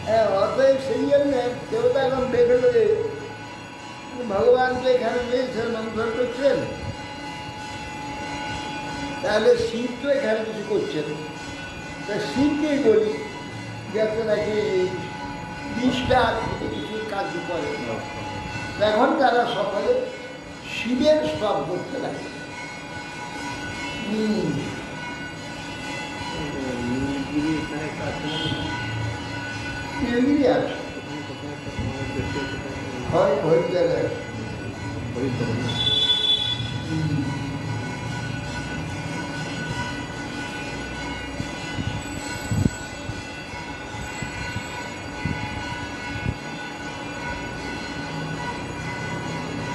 হ্যাঁ অতএব সেই জন্যে দেবতাগণ দেখল যে ভগবান তো এখানে রয়েছেন মন্থন করছেন তাহলে শিব তো এখানে কিছু করছেন তা শিবকেই বলি যাতে নাকি বিষটা কিছু কাজ করে এখন তারা সকলে শিবের স্তব করতে লাগে নীলগিরি আছে হয় হরিদ্বার আছে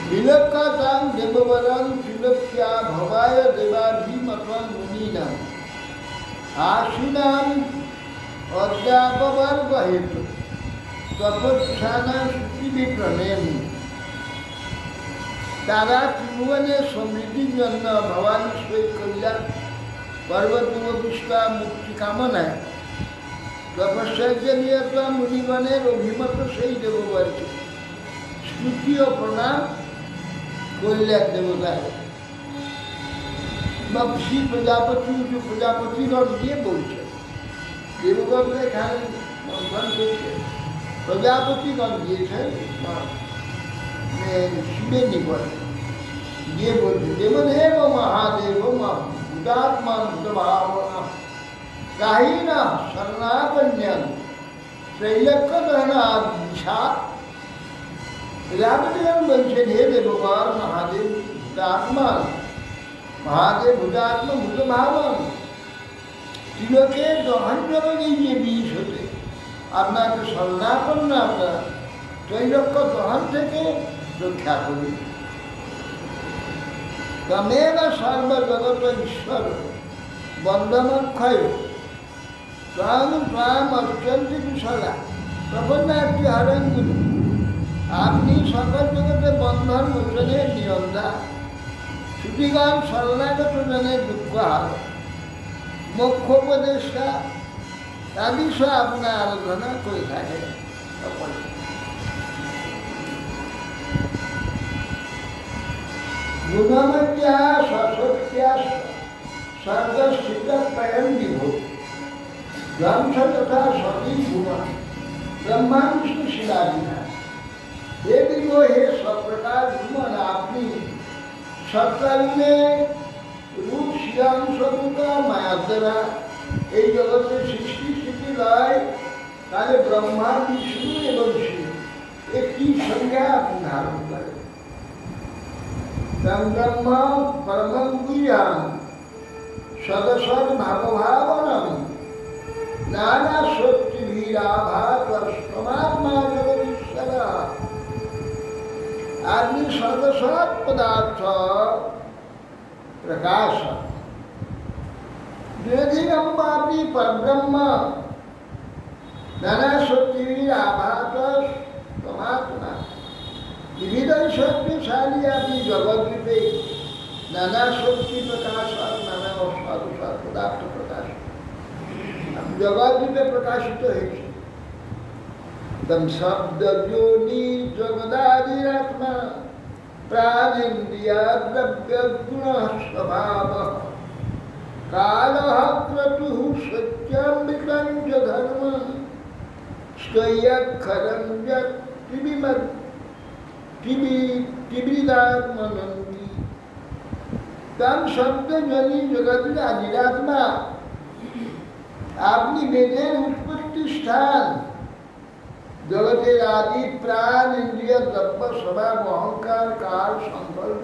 বিলক্ষাতাং দেববরং ত্রিলোক্যা ভবায় দেবাধিমতং মুনীনাম আশুনাম অদ্যাপবর্গ হেতু তপস্যানা শুচিবি প্রণেম তারা ত্রিভুবনের সমৃদ্ধির জন্য ভবানী সহিত কল্যাণ পর্বতপুষ্পা মুক্তি কামনায় তপস্যার্য নিয়ত মুনিগণের অভিমত সেই দেববর্গ স্তুতি ও প্রণাম করলেন দেবতায় বা শ্রী প্রজাপতিগণ গিয়ে বলছে দেবগণ এখানে মন্থন করছে প্রজাপতিগণ গিয়েছেন শিবের নিকটে গিয়ে বলছে দেবদেব মহাদেব ভূতাত্মা ভাবনা কাহিনা শরণাপন্যান ত্রৈলক্ষ্যদহনা বিষাদ রামদেব বলছেন হে দেবগণ মহাদেব ভূতাত্মা মহাদেব ভূতাত্ম ভূত ভাবন তিলকের দহন জগৎ এই যে বিষ হতে আপনাকে শরণাপন্ন আপনার ত্রৈলক্ষ্য দহন থেকে রক্ষা করুন তমেব সর্বজগত ঈশ্বর বন্দনক্ষয় ত্রাম ত্রাম অত্যন্ত কুশলা তখন না একটি হারান গুরু, আপনি সকল জগতে বন্ধন মোচনের নিয়ন্তা, শ্রুতিগণ শরণাগত জনের দুঃখ হার, মোক্ষ উপদেষ্টা আদি সহ আপনার আরাধনা করে থাকে। গুণমত্যা সশক্তিয়া সর্বস্থিত প্রেম বিভূত ধ্বংস তথা সতী গুণ ব্রহ্মাংশু শিলাদিনা। হে বিভো, হে সপ্রকার গুণ, আপনি সৎকারণে রূপ শিলাংশভূত মায়ার দ্বারা এই জগতের সৃষ্টি স্থিতি লয় তাহলে ব্রহ্মা, বিষ্ণু এবং শিব একটি সংজ্ঞা আপনি ধারণ করেন। ব্রহ্ম পরমং গুহ্যং সদসৎ ভাবভাবনম নানা শক্তিভিরাভাতমাত্মা জগদীশ্বর। আপনি সদসৎ পদার্থ প্রকাশ, দ্বিধিগম্ব আপনি পরব্রহ্ম, নানা শক্তিভিরাভাতমাত্মা विविध शक्तिशाली अपनी जगत रूपे नाना शक्ति प्रकाश और नाना अनुसार पदार्थ प्रकाश जगत रूपे प्रकाशित है। तम शब्द योनि जगदादिरात्मा प्राणेन्द्रिया द्रव्य गुण स्वभाव काल क्रतु सत्यमृतं च धर्म स्थयक्षरं जतिविमत् टिबिदात्मनंदी। तम शब्द जनी जगत आदिरात्मा, আপনি বেদের উৎপত্তি স্থান, জগতের আদি প্রাণ ইন্দ্রিয় দ্রব্য স্বভাব অহংকার কাল সংকল্প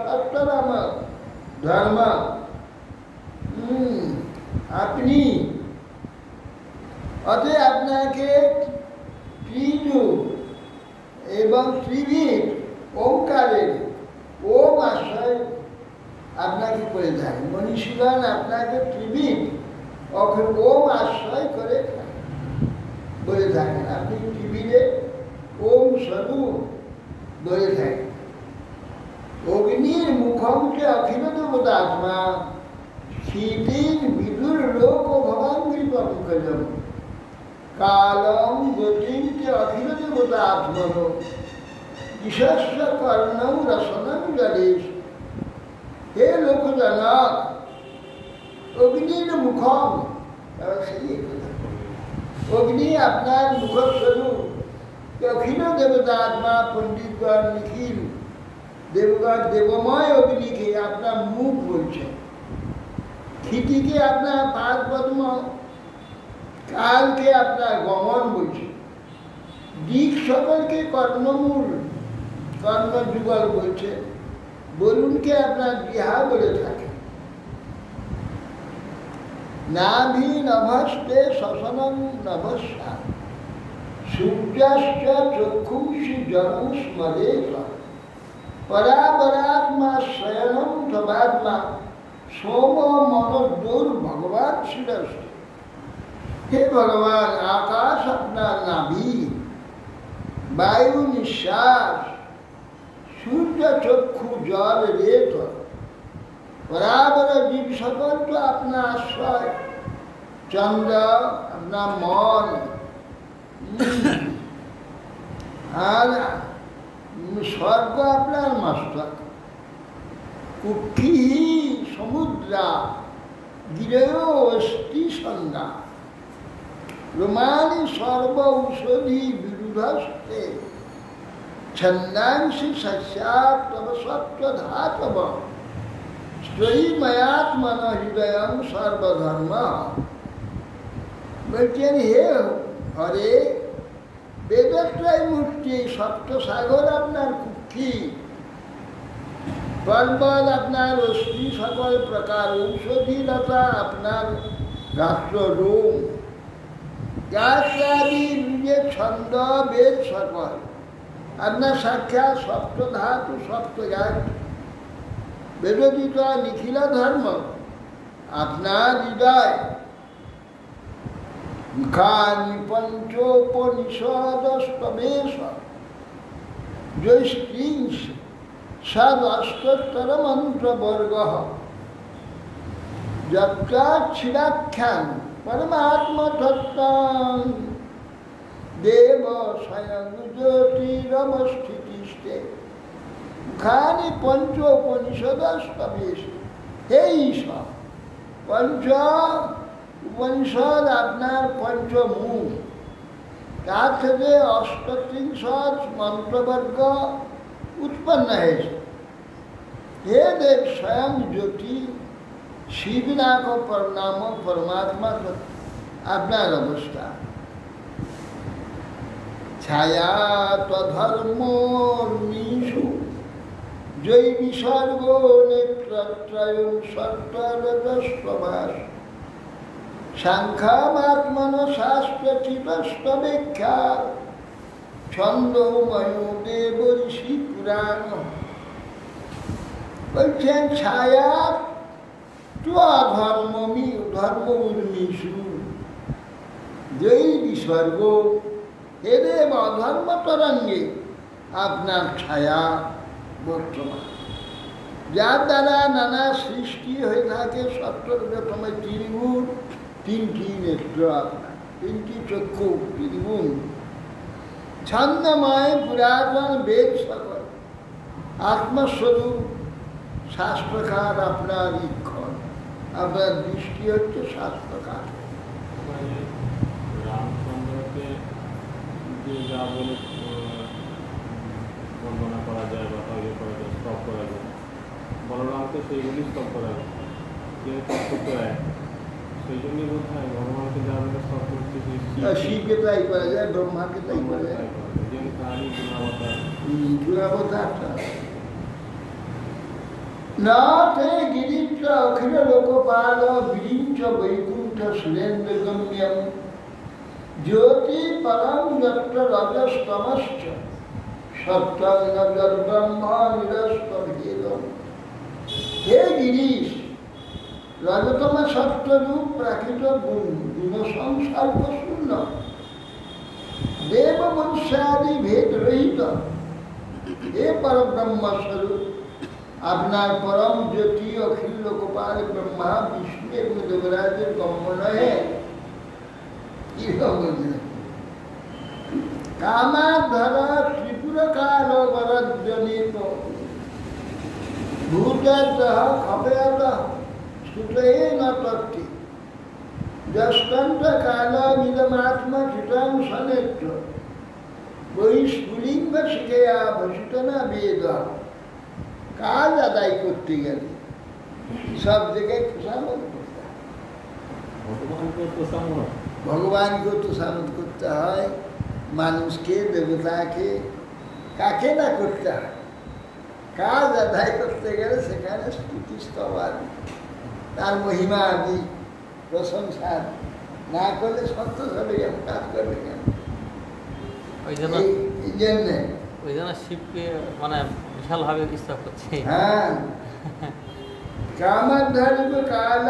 সত্যরাম ধর্ম। আপনি অতএব আপনাকে ত্রিজু এবং ত্রিবিদ ওঙ্কারের ওম আশ্রয় আপনাকে করে থাকে। মনীষীগণ আপনাকে ত্রিবিদ অক্ষর ওম আশ্রয় করে বলে থাকেন। আপনি ত্রিবিদে ওম স্বরূপ বলে থাকেন। অগ্নির মুখমকে অখিল দেবতাত্মা শীতির বিদুর লোক ও ভবাঙ্গি পঙ্কজম কালম গতিকে অখিল দেবতা আত্মন ঈশস্ব কর্ণম রসনম গণেশ। হে লোকজনক, অগ্নির মুখম, সেই অগ্নি আপনার মুখস্বরূপ। অখিল দেবতা আত্মা পণ্ডিতগণ নিখিল দেবগণ দেবময় অগ্নিকে আপনার মুখ বলছে, ক্ষিতিকে আপনার পাদ পদ্ম, কালকে আপনার গমন বলছে, দিক সকলকে কর্ণমূল কর্ণযুগল বলছে, বরুণকে আপনার বিহা বলে থাকে। নাভি নভস্তে শশনম নভস্যা সূর্যাশ্চ চক্ষুষি জনম স্মরেত পরাপরাত্মা শয়নম তবাত্মা সোম মনোদুর ভগবান শিরস। হে ভগবান, আকাশ আপনার নাভি, বায়ু নিঃশ্বাস, সূর্য চক্ষু জল রেত, পরাবর জীব সকল তো আপনার আশ্রয়, চন্দ্র আপনার মন, আর স্বর্গ আপনার মস্তক, কুক্ষি সমুদ্রা গিরেয় অস্থি সংজ্ঞা রোমানি সর্ব ঔষধি বিরুধস্তে ছন্দাংশি সস্যাৎ তব সত্ত্বধাতব শ্রয়ীময়াত্মন হৃদয়ং সর্বধর্ম। বলছেন হে হরে, বেদত্রয় মূর্তি, সপ্তসাগর আপনার কুক্ষি, পর্বত আপনার অস্থি সকল প্রকার, ঔষধি লতা আপনার গাত্র রোম, গাছাদি যে ছন্দ বেদ সকল আপনার সাক্ষাৎ সপ্তধাতু সপ্তগাত, বেদোদিত নিখিল ধর্ম আপনার হৃদয়। মুখানি পঞ্চোপনিষদস্তবেশ জৈষ্ঠিংশ ষাদষ্টোত্তর মন্ত্রবর্গ যত্রাক্ষিরাখ্যান পরমাত্মতত্ত্বং দেব স্বয়ং জ্যোতিরবস্থিতিষ্ঠে মুখানি পঞ্চোপনিষদস্তবেশ। হে ঈশ্বর, পঞ্চ উপনিষদ আপনার পঞ্চমুখ, তার থেকে অষ্টত্রিংশদ মন্ত্রবর্গ উৎপন্ন হয়েছে। হে দেব স্বয়ং জ্যোতি, শিবনাথ নাম পরমাত্মা আপনার অবস্থা। ছায়া তধর্মীষু জৈ বিসর্গ নেত্রত্রয়ং সত্তরদস্তবাস সাংখ্যামাত্মন শাস্ত্রচিতস্তবেক্ষা ছন্দময় দেব ঋষি পুরাণ। বলছেন ছায়া ধর্ম উর্মিষু জৈ বিসর্গ, হে দেব অধর্ম তরঙ্গে আপনার ছায়া বর্তমান, যার দ্বারা নানা সৃষ্টি হয়ে থাকে। সত্তরতম ত্রিগুণ, তিনটি নেত্র আপনার, তিনটি চক্ষু, ত্রিগুণ ছন্দময় পুরাতন বেদ সকল আত্মস্বরূপ শাস্ত্রকার আপনার ইক্ষণ, আপনার দৃষ্টি হচ্ছে শাস্ত্রকার। রামচন্দ্রকে যে যা বলে বন্দনা করা যায় বা ইয়ে করা যায়, স্তব করা যায়, বলরামকে সেইগুলি স্তব করা যায়, যেহেতু তত্ত্ব এক, সেই জন্যই বোধ হয় ভগবানকে যা বলে স্তব করছে, শিবকে তাই করা যায়, ব্রহ্মাকে তাই করা যায়। যেমন কালী গুণাবতার গুণাবতারটা না তে গিরিত্র অখিল লোকপাল বিরিঞ্চ বৈকুণ্ঠ সুরেন্দ্র গম্যম জ্যোতি পরম যত্র রজস্তমশ্চ সত্যং নজর ব্রহ্ম নিরস্তভেদম। হে গিরিশ, রজতম সত্যরূপ প্রাকৃত গুণ সংসর্গ শূন্য, দেব মনুষ্যাদি ভেদ রহিত, হে পরব্রহ্ম স্বরূপ, আপনার পরম জ্যোতি অখিল লোকপাল ব্রহ্মা বিষ্ণু এবং দেবরাজের গম্য নহে। কামাধর ত্রিপুর কাল বরজনিত ভূতদহ খবেদ সুতয়েন তত্ত্বে যস্কণ্ঠ কাল মিলমাত্মা চিতং সনেত্র বহিস্ফুলিঙ্গ শিখেয়া ভূষিত না বেদ। কাজ আদায় করতে গেলে সব জায়গায় খুশামত করতে হয়, ভগবানকেও তোষামত করতে হয়, মানুষকে, দেবতাকে, কাকে না করতে হয়। কাজ আদায় করতে গেলে সেখানে স্তুতি স্তব আদি, তার মহিমা আদি, প্রশংসা না করলে সন্তোষ হবে কেন, কাজ করবে কেন? ওই জন্য এই জন্যে শিবকে মানে বিশালভাবে ইচ্ছা করছে। হ্যাঁ, কামধর্ম কাল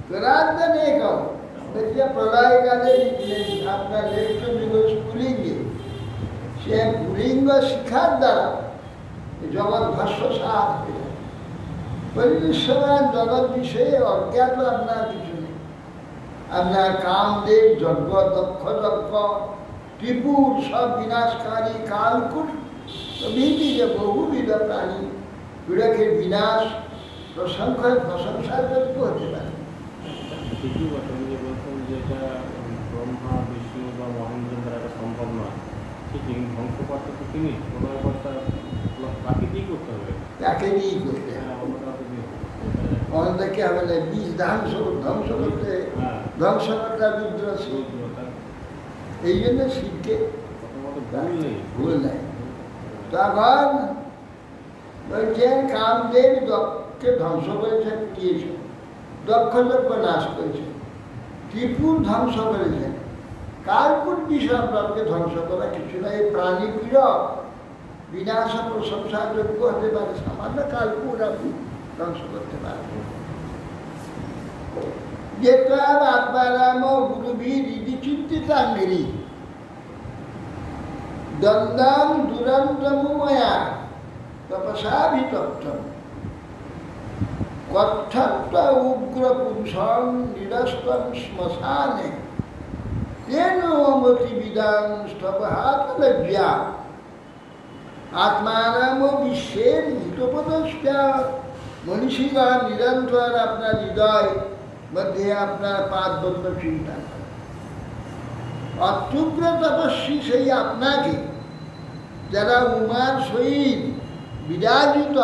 প্রার্থ নেই কম। देखिए प्रलयकाले आपका लेखन दिवस पुलिंगे से पुलिंग शिक्षार द्वारा जगत भस्म साथ परिश्रमान जगत विषय अज्ञात अपना किछु नहीं। अपना कामदेव यज्ञ दक्ष यज्ञ त्रिपुर सब विनाशकारी कालकूट सभी जो बहुविध प्राणी पीड़ा के विनाश प्रशंसा प्रशंसा योग्य होते पारे। ঠিকই বলেন যে বলছেন যেটা ব্রহ্মা বিষ্ণু বা মহেন্দ্রের দ্বারা সম্ভব নয়, ঠিক ধ্বংস করতে তো তিনি প্রলয় কর্তা, তাকে কি করতে হবে? তাকে নিয়েই করতে হবে। অনেকে হবে না, বীজ ধ্বংস করতে ধ্বংসকর্তা রুদ্র শিব। এই জন্য শিবকে ভুল নেই। তখন বলছেন কামদেব দক্ষকে ধ্বংস করেছেন, দিয়েছেন, দক্ষ যজ্ঞ নাশ করেছেন, ত্রিপুর ধ্বংস করেছেন, কালকুট বিষয়কে ধ্বংস করা কিছু না। এই প্রাণী পীড়ক বিনাশ প্রশংসা যোগ্য হতে পারে, সামান্য কালকুট আপনি ধ্বংস করতে পারেন। যেতাম আত্মারাম গুরুবীর ইতি চিন্তিতাঙ্গিরি দ্বন্দ্বাম দুরন্তময়া তপসা বিতপ্তম কর্থত্ব উগ্র পুরুষং নিরস্তম শ্মশানে তেন মতিবিদাং স্তবহাত লজ্জা আত্মারাম বিশ্বের হিতোপদস্যা। মনীষীগণ নিরন্তর আপনার হৃদয় মধ্যে আপনার পাদবন্ধ চিন্তা করে। অত্যুগ্র তপস্বী সেই আপনাকে যারা উমার সহিত বিরাজিত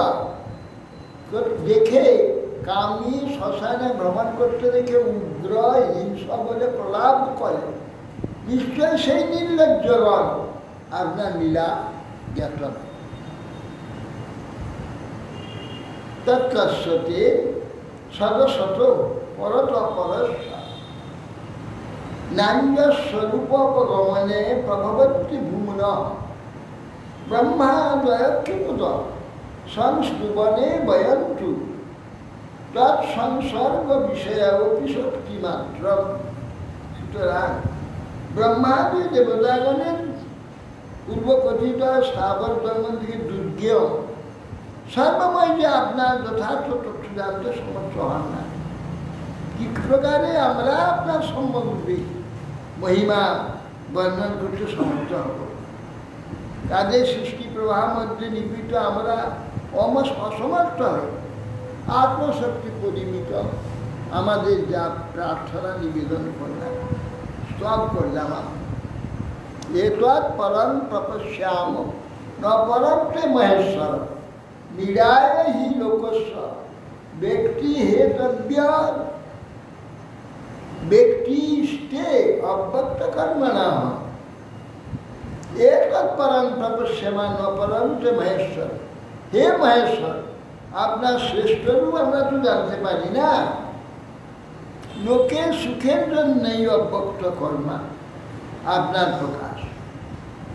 দেখে কামী শ্মশানে ভ্রমণ করতে দেখে উগ্র হিংস বলে প্রলাপ করে, নিশ্চয় সেই নির্লজ্জগণ আপনার লীলা জ্ঞাত নয়। তৎকস্যতে সদশত পরত পরস্য নান্যস্বরূপোপগমনে প্রভবতি ভূমন ব্রহ্মাদয়ক্ষিপুত সংস্তুবনে বয়ন্তু তৎসংসর্গ বিষয়পি শক্তিমাত্র। সুতরাং ব্রহ্মাদি দেবতাগণের পূর্বকথিত স্থাবর ধর্ম থেকে দুর্গেয় সর্বময় যে আপনার যথার্থ তথ্য জানতে সমর্থ হন না। কি প্রকারে আমরা আপনার সম্বন্ধে মহিমা বর্ণন করতে সমর্থ হব? কাজে সৃষ্টি প্রবাহ মধ্যে নিবৃত আমরা অসমর্থ হই। আত্মশক্তি পরিমিত আমাদের যা প্রার্থনা নিবেদন করলাম সব করলাম। এতৎ পরম তপস্যাম ন পরমতে মহেশ্বর নিরায় হি লোকস্ব ব্যক্তি হেতব্য ব্যক্তিষ্টে অব্যক্ত কর্মণা। এতৎ পরম তপস্যাম ন পরমতে মহেশ্বর। হে মহেশ্বর, আপনার শ্রেষ্ঠ রূপ আমরা তো জানতে পারি না। লোকের সুখের জন্যই অব্যক্ত কর্মা আপনার প্রকাশ,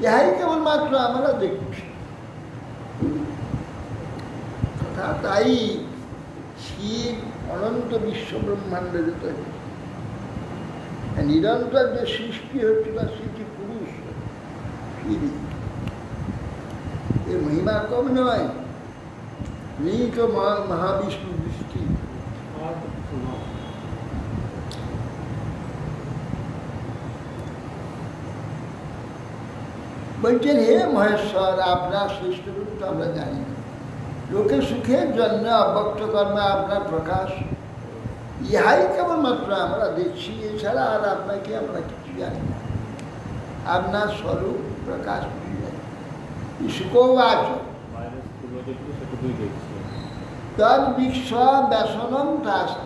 ইহাই কেবলমাত্র আমরা দেখছি। কথা তাই শিব অনন্ত বিশ্ব ব্রহ্মাণ্ডের নিরন্তর যে সৃষ্টি হচ্ছে বা সৃষ্টি পুরুষ এর মহিমা কম নয়। নেই তো মহাবিষ্ণু দৃষ্টি। বলছেন হে মহেশ্বর, আপনার শ্রেষ্ঠ রূপ তো আমরা জানি না। লোকের সুখের জন্য অব্যক্ত কর্মে আপনার প্রকাশ, ইহাই কেবলমাত্র আমরা দেখছি। এছাড়া আর আপনাকে আমরা কিছু জানি না। আপনার স্বরূপ প্রকাশ সুকৌবাচ তদ বিশ্ব ব্যসনম তাসা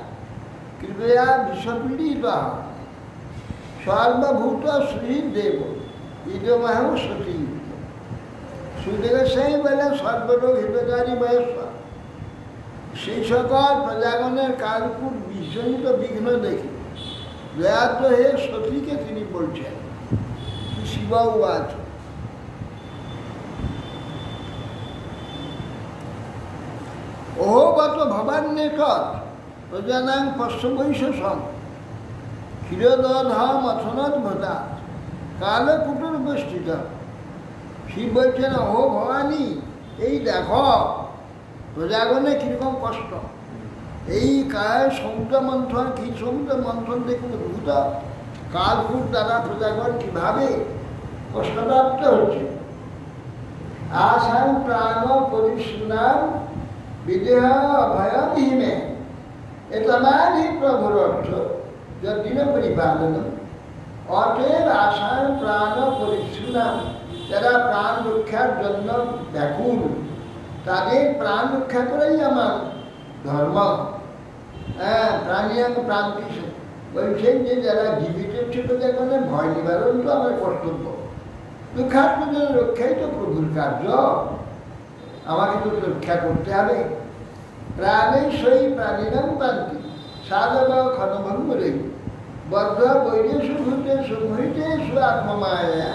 কৃপয়া বিশ্বপীড়িত সর্বভূত শ্রীদেব ইদমহ সতী। সুদেব সেই বলে সর্বরোগ হিতকারী মহেশ্বর। সেই সকল প্রজাগণের কালকুট বিজনিত বিঘ্ন দেখে দয়াদ্র হে সতীকে তিনি বলছেন শিব উবাচ অহোগত ভবান্যেতৎ প্রজানাং পশ্চবৈশসম ক্ষীরোদধ মথনোদ্ভূতা কালকুটুর উপস্থিত। শিব বলছেন ও ভবানী, এই দেখো প্রজাগণে কিরকম কষ্ট। এই সমুদ্র মন্থন, ক্ষীর সমুদ্র মন্থন দেখে উদ্ভূত কালকুট দ্বারা প্রজাগণ কিভাবে কষ্টপ্রাপ্ত হচ্ছে। আসাম প্রাণ পরিশুনাম বিদেহ ভয়বিহীনে এতমানি প্রভুর অর্থ যদিন পরিপালন। অতএব আসাম প্রাণ পরিশুনাম, যারা প্রাণ রক্ষার জন্য ব্যাকুল, তাদের প্রাণ রক্ষা করাই আমার ধর্ম। হ্যাঁ, প্রাণীয়াং প্রান্তি বলছেন যে যারা জীবিত ছিল যেখানে ভয় নিবারণ তো আমার কর্তব্য। দুঃখাত্মদের রক্ষাই তো প্রভুর কার্য, আমাকে তো রক্ষা করতে হবে। প্রাণেই সই প্রাণীরাম প্রান্তি সাধব ক্ষণভঙ্গুরে বদ্ধ বৈরেশু ভূতেষু মহিতেষু আত্মমায়া।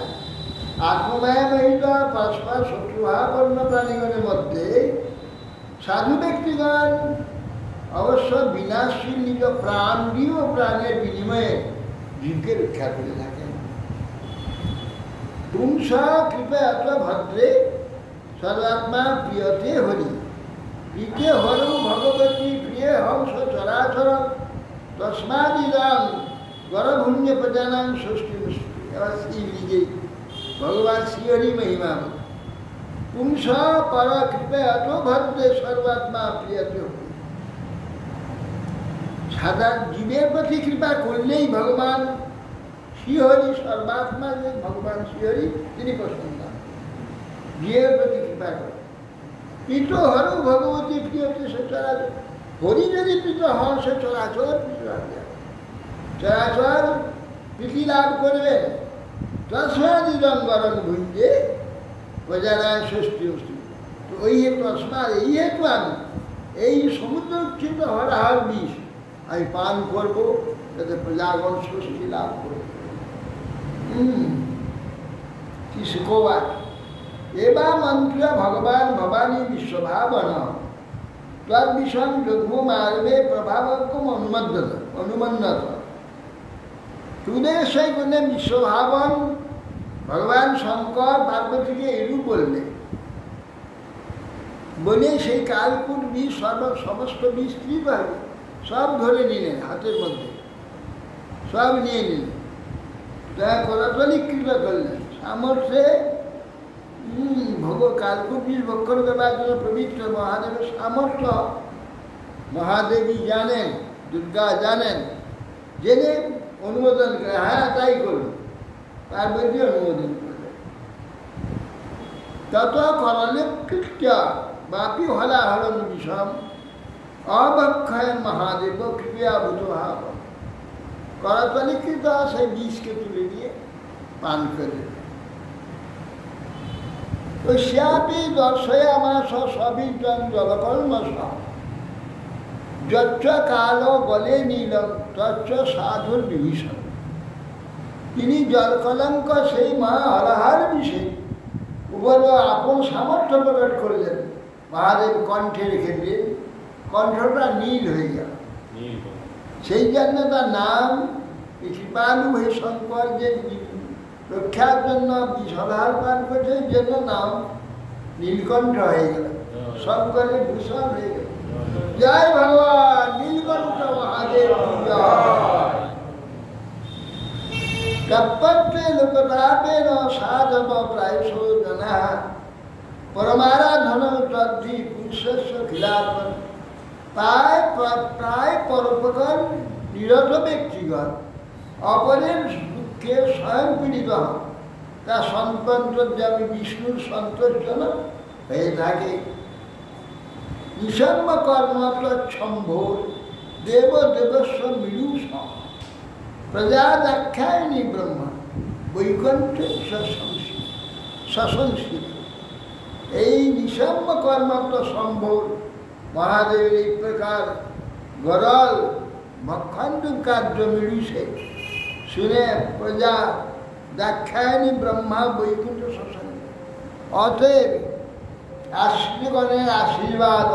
আত্মমায়া মহিত পরস্পর শত্রুভাবাপন্ন প্রাণীগণের মধ্যে সাধু ব্যক্তিগণ অবশ্য বিনাশশীল নিজ প্রাণ দিয়েও প্রাণের বিনিময়ে জীবকে রক্ষা করে থাকেন। পুংস কৃপয়াত ভদ্রে সর্বাত্মা প্রিয়তে হরি, প্রীতে হরু ভগবতী প্রিয় হংস চরাচর তস্মাদিদাং গরভুণ্য প্রজানাং ষষ্ঠী মুষ্টি। এবার শ্রী নিজেই ভগবান শ্রীহরি মহিমা পুংস পর কৃপয়াত ভদ্রে সর্বাত্মা প্রিয়তে হরি। সাধারণ জীবের প্রতি কৃপা করলেই ভগবান শ্রীহরি সর্বাত্মা, যে ভগবান শ্রীহরি তিনি প্রসন্ন, জীবের প্রতি কৃপা করেন। প্রীত হরু ভগবতী প্রিয়তে সে চরাচর, হরি যদি প্রীত হন সে চরাচর চরাচর প্রীতি লাভ করবে। তস্মাদিদং গরম ভুঞ্জে প্রজানায় ষষ্ঠী অষ্টি। তো ওই হেতু তস্মাদ, এই হেতু আমি এই সমুদ্র উচ্ছিন্ন হরহার বিষ আমি পান করব, যাতে প্রজাগণ ষষ্ঠী লাভ করবে। কি শিখোবার এবা মন্ত্র ভগবান ভবানী বিশ্বভাবন তদ্বিষম যুগ্ম মার্বে প্রভাবকম অনুমন্নত। তুদের সেই গুণে বিশ্বভাবন ভগবান শঙ্কর পার্বতীকে এরূপ বললে, বলে সেই কালকুট বিষ সমস্ত বিস্তৃত হবে, সব ধরে নিলেন হাতের মধ্যে, সব নিয়ে নিলেন, তারা করতলীকৃত করলেন সামর্থ্যে। কালকুট বিষ ভক্ষণ করবার জন্য পবিত্র মহাদেবের সামর্থ্য মহাদেবী জানেন, দুর্গা জানেন, জেনে অনুমোদন করে, হ্যাঁ তাই করুন। পার্বতী অনুমোদন করলেন। তত করলে কৃত্য বাপি হলাহরণ বিষম অবক্ষয়ন মহাদেব কৃপয়াভূত ভাব। করতলীকৃত সেই বিষকে তুলে দিয়ে পান করে। শ্যাপি দর্শয়ামাস সবিজং জলকল্মষ যচ্চ কাল গলে নীলম তচ্চ সাধুর বিভীষণ। তিনি জলকলঙ্ক সেই মা হরহার বিষে উপর আপন সামর্থ্য প্রকট করলেন, মহাদেব কণ্ঠে রেখে দিলেন, কণ্ঠটা নীল হয়ে গেল। সেই জন্য তার নাম কৃপালু হে শঙ্কর, যে রক্ষার জন্য বিষধার পান করছে, এই জন্য নাম নীলকণ্ঠ হয়ে গেল, শঙ্করের ভূষণ হয়ে গেল। জয় ভগবান নীলকণ্ঠ মহাদেব জয়। কপটে লোকতাপেন সাধব প্রায়শ জনা পরমারাধন তদ্ধি পুরুষস্য খিলাপন। প্রায় পরোপকার নিরত ব্যক্তিগণ অপরের দুঃখে স্বয়ং পীড়িত হন, তা সন্তর্যামী বিষ্ণুর সন্তোষজনক হয়ে থাকে। নিঃসম্ম কর্ম তৎসম্ভোর দেব দেবস্ব মিলুষ প্রজা দাক্ষায়ণী ব্রহ্মা বৈকুণ্ঠে সশংসিত। এই নিঃসম্ম কর্মাত্ম সম্ভোর মহাদেবের এই প্রকার গরল ভক্ষণ্ড কার্য মিলুষে শুনে প্রজা দাক্ষায়ণী ব্রহ্মা বৈকুণ্ঠ সশংসিত। অতএব আশ্রিগণের আশীর্বাদ,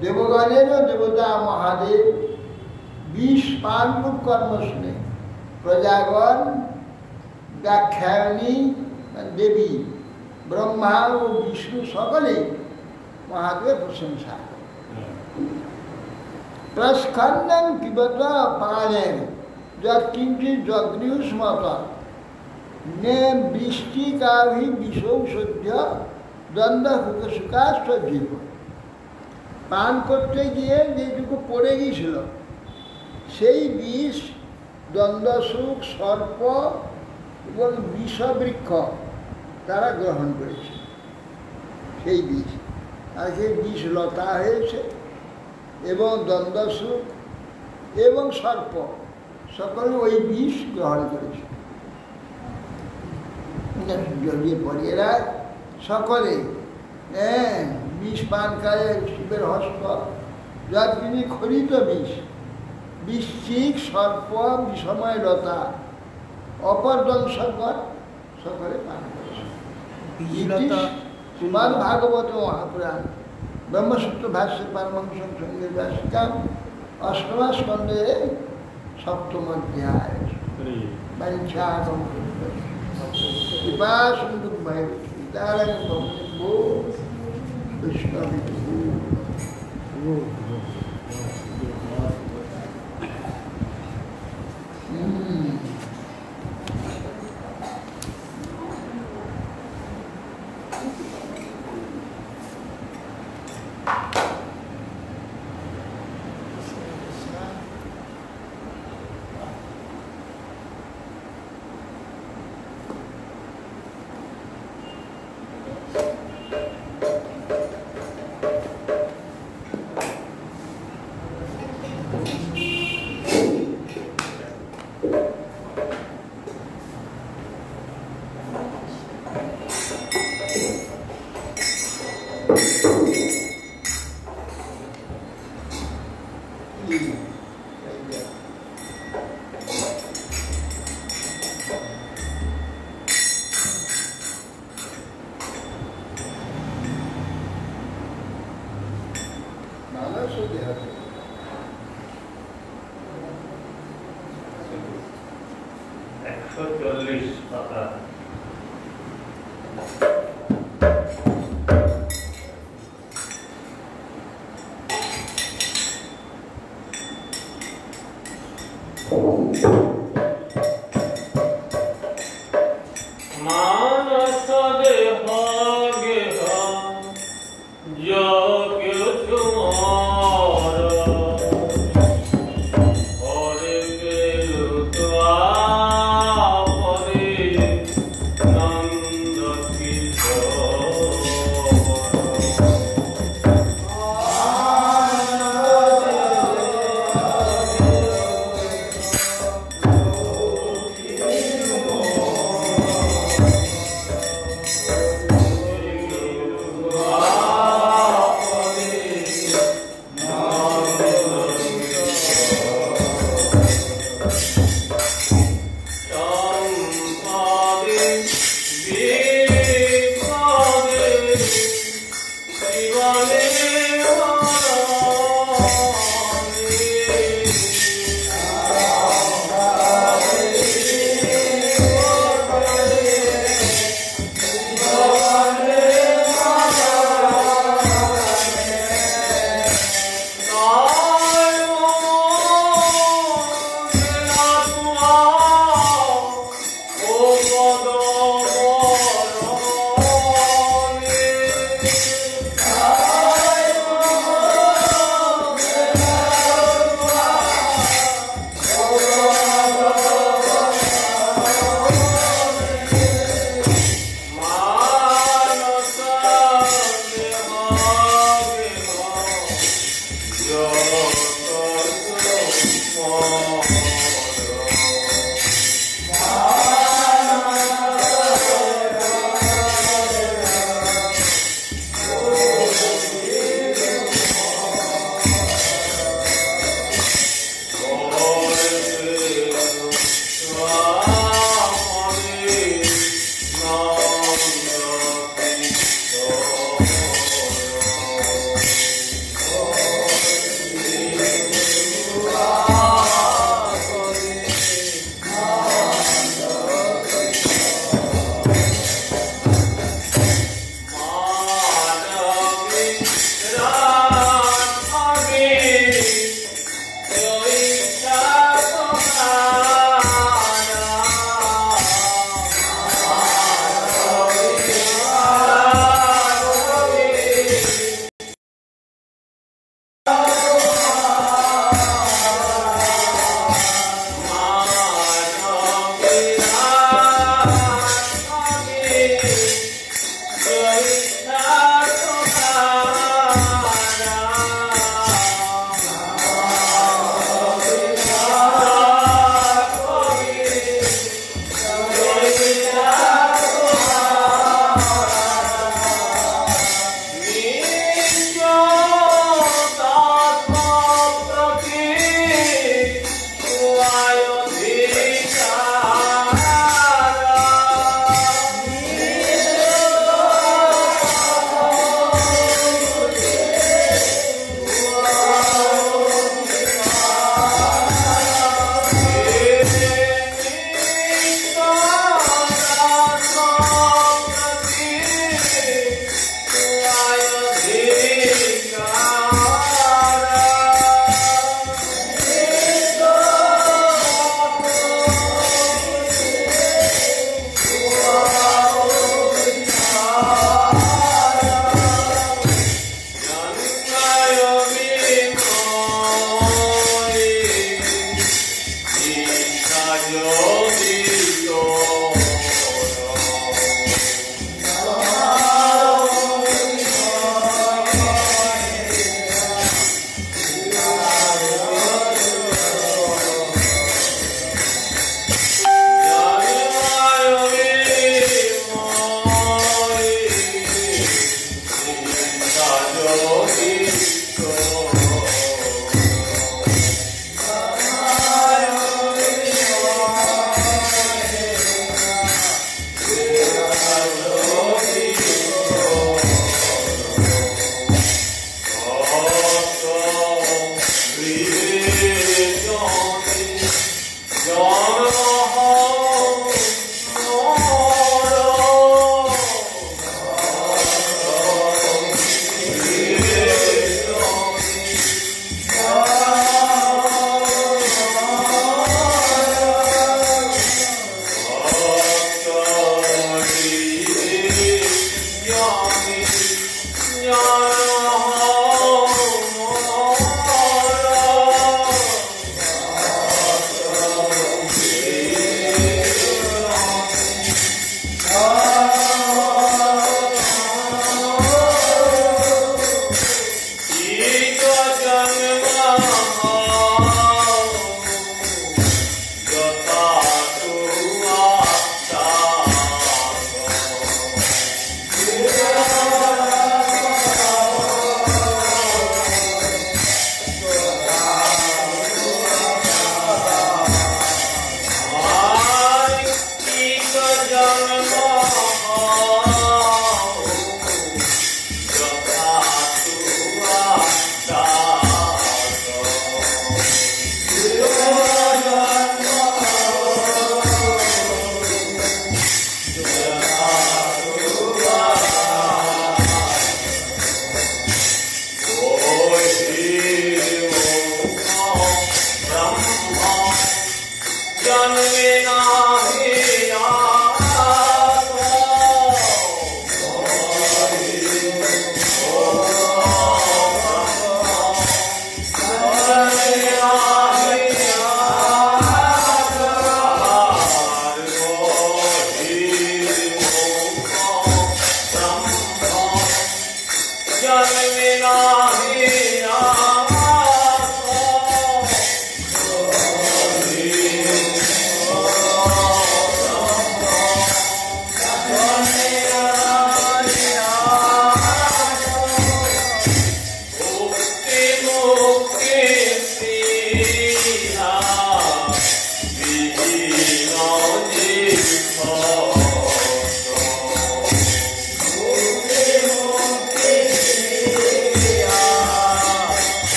দেবগণেরও দেবতা মহাদেব বিষ পানরূপ কর্ম শুনে প্রজাগণ দাক্ষায়ণী দেবী ব্রহ্মা ও বিষ্ণু সকলে মহাদেবের প্রশংসা। প্রস্কন্দন পিবত প্রাণেন যৎকিঞ্চিৎ জগৃহস্মত নে বৃষ্টিকাভি বিষৌষধ্য দ্বন্দ্ব সুকাষ্ট জীব। পান করতে গিয়ে যেটুকু পড়ে গিয়েছিল সেই বিষ দ্বন্দ্বসুখ, সর্প এবং বিষবৃক্ষ তারা গ্রহণ করেছে সেই বিষ। আর সেই বিষ লতা হয়েছে এবং দ্বন্দ্বসুখ এবং সর্প সকলে ওই বিষ গ্রহণ করেছে। জড়িয়ে পড়ে এরা সকলে বিষ পান করে শিবের হস্ত, যার তিনি খরিত বিষ, বৃশ্চিক, সর্প, বিষময় লতা, অপরদংশকর সকলে পান করেছে। শ্রীমদ্ ভাগবত মহাপুরাণ ব্রহ্মসূত্র ভাষ্যে পারমাংসং সঙ্গে ব্যাসিকাম অষ্টমা স্কন্ধে সপ্তম অধ্যায় বাঞ্ছাগম কৃপা সিন্ধু ভাই সীতারাম ভক্তি বৈষ্ণবী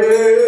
Hare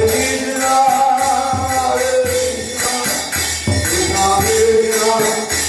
Krishna, Krishna Krishna,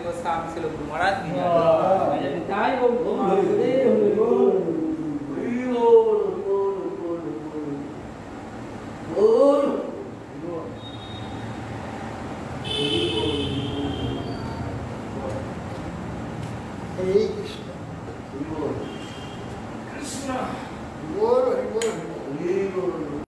Gospel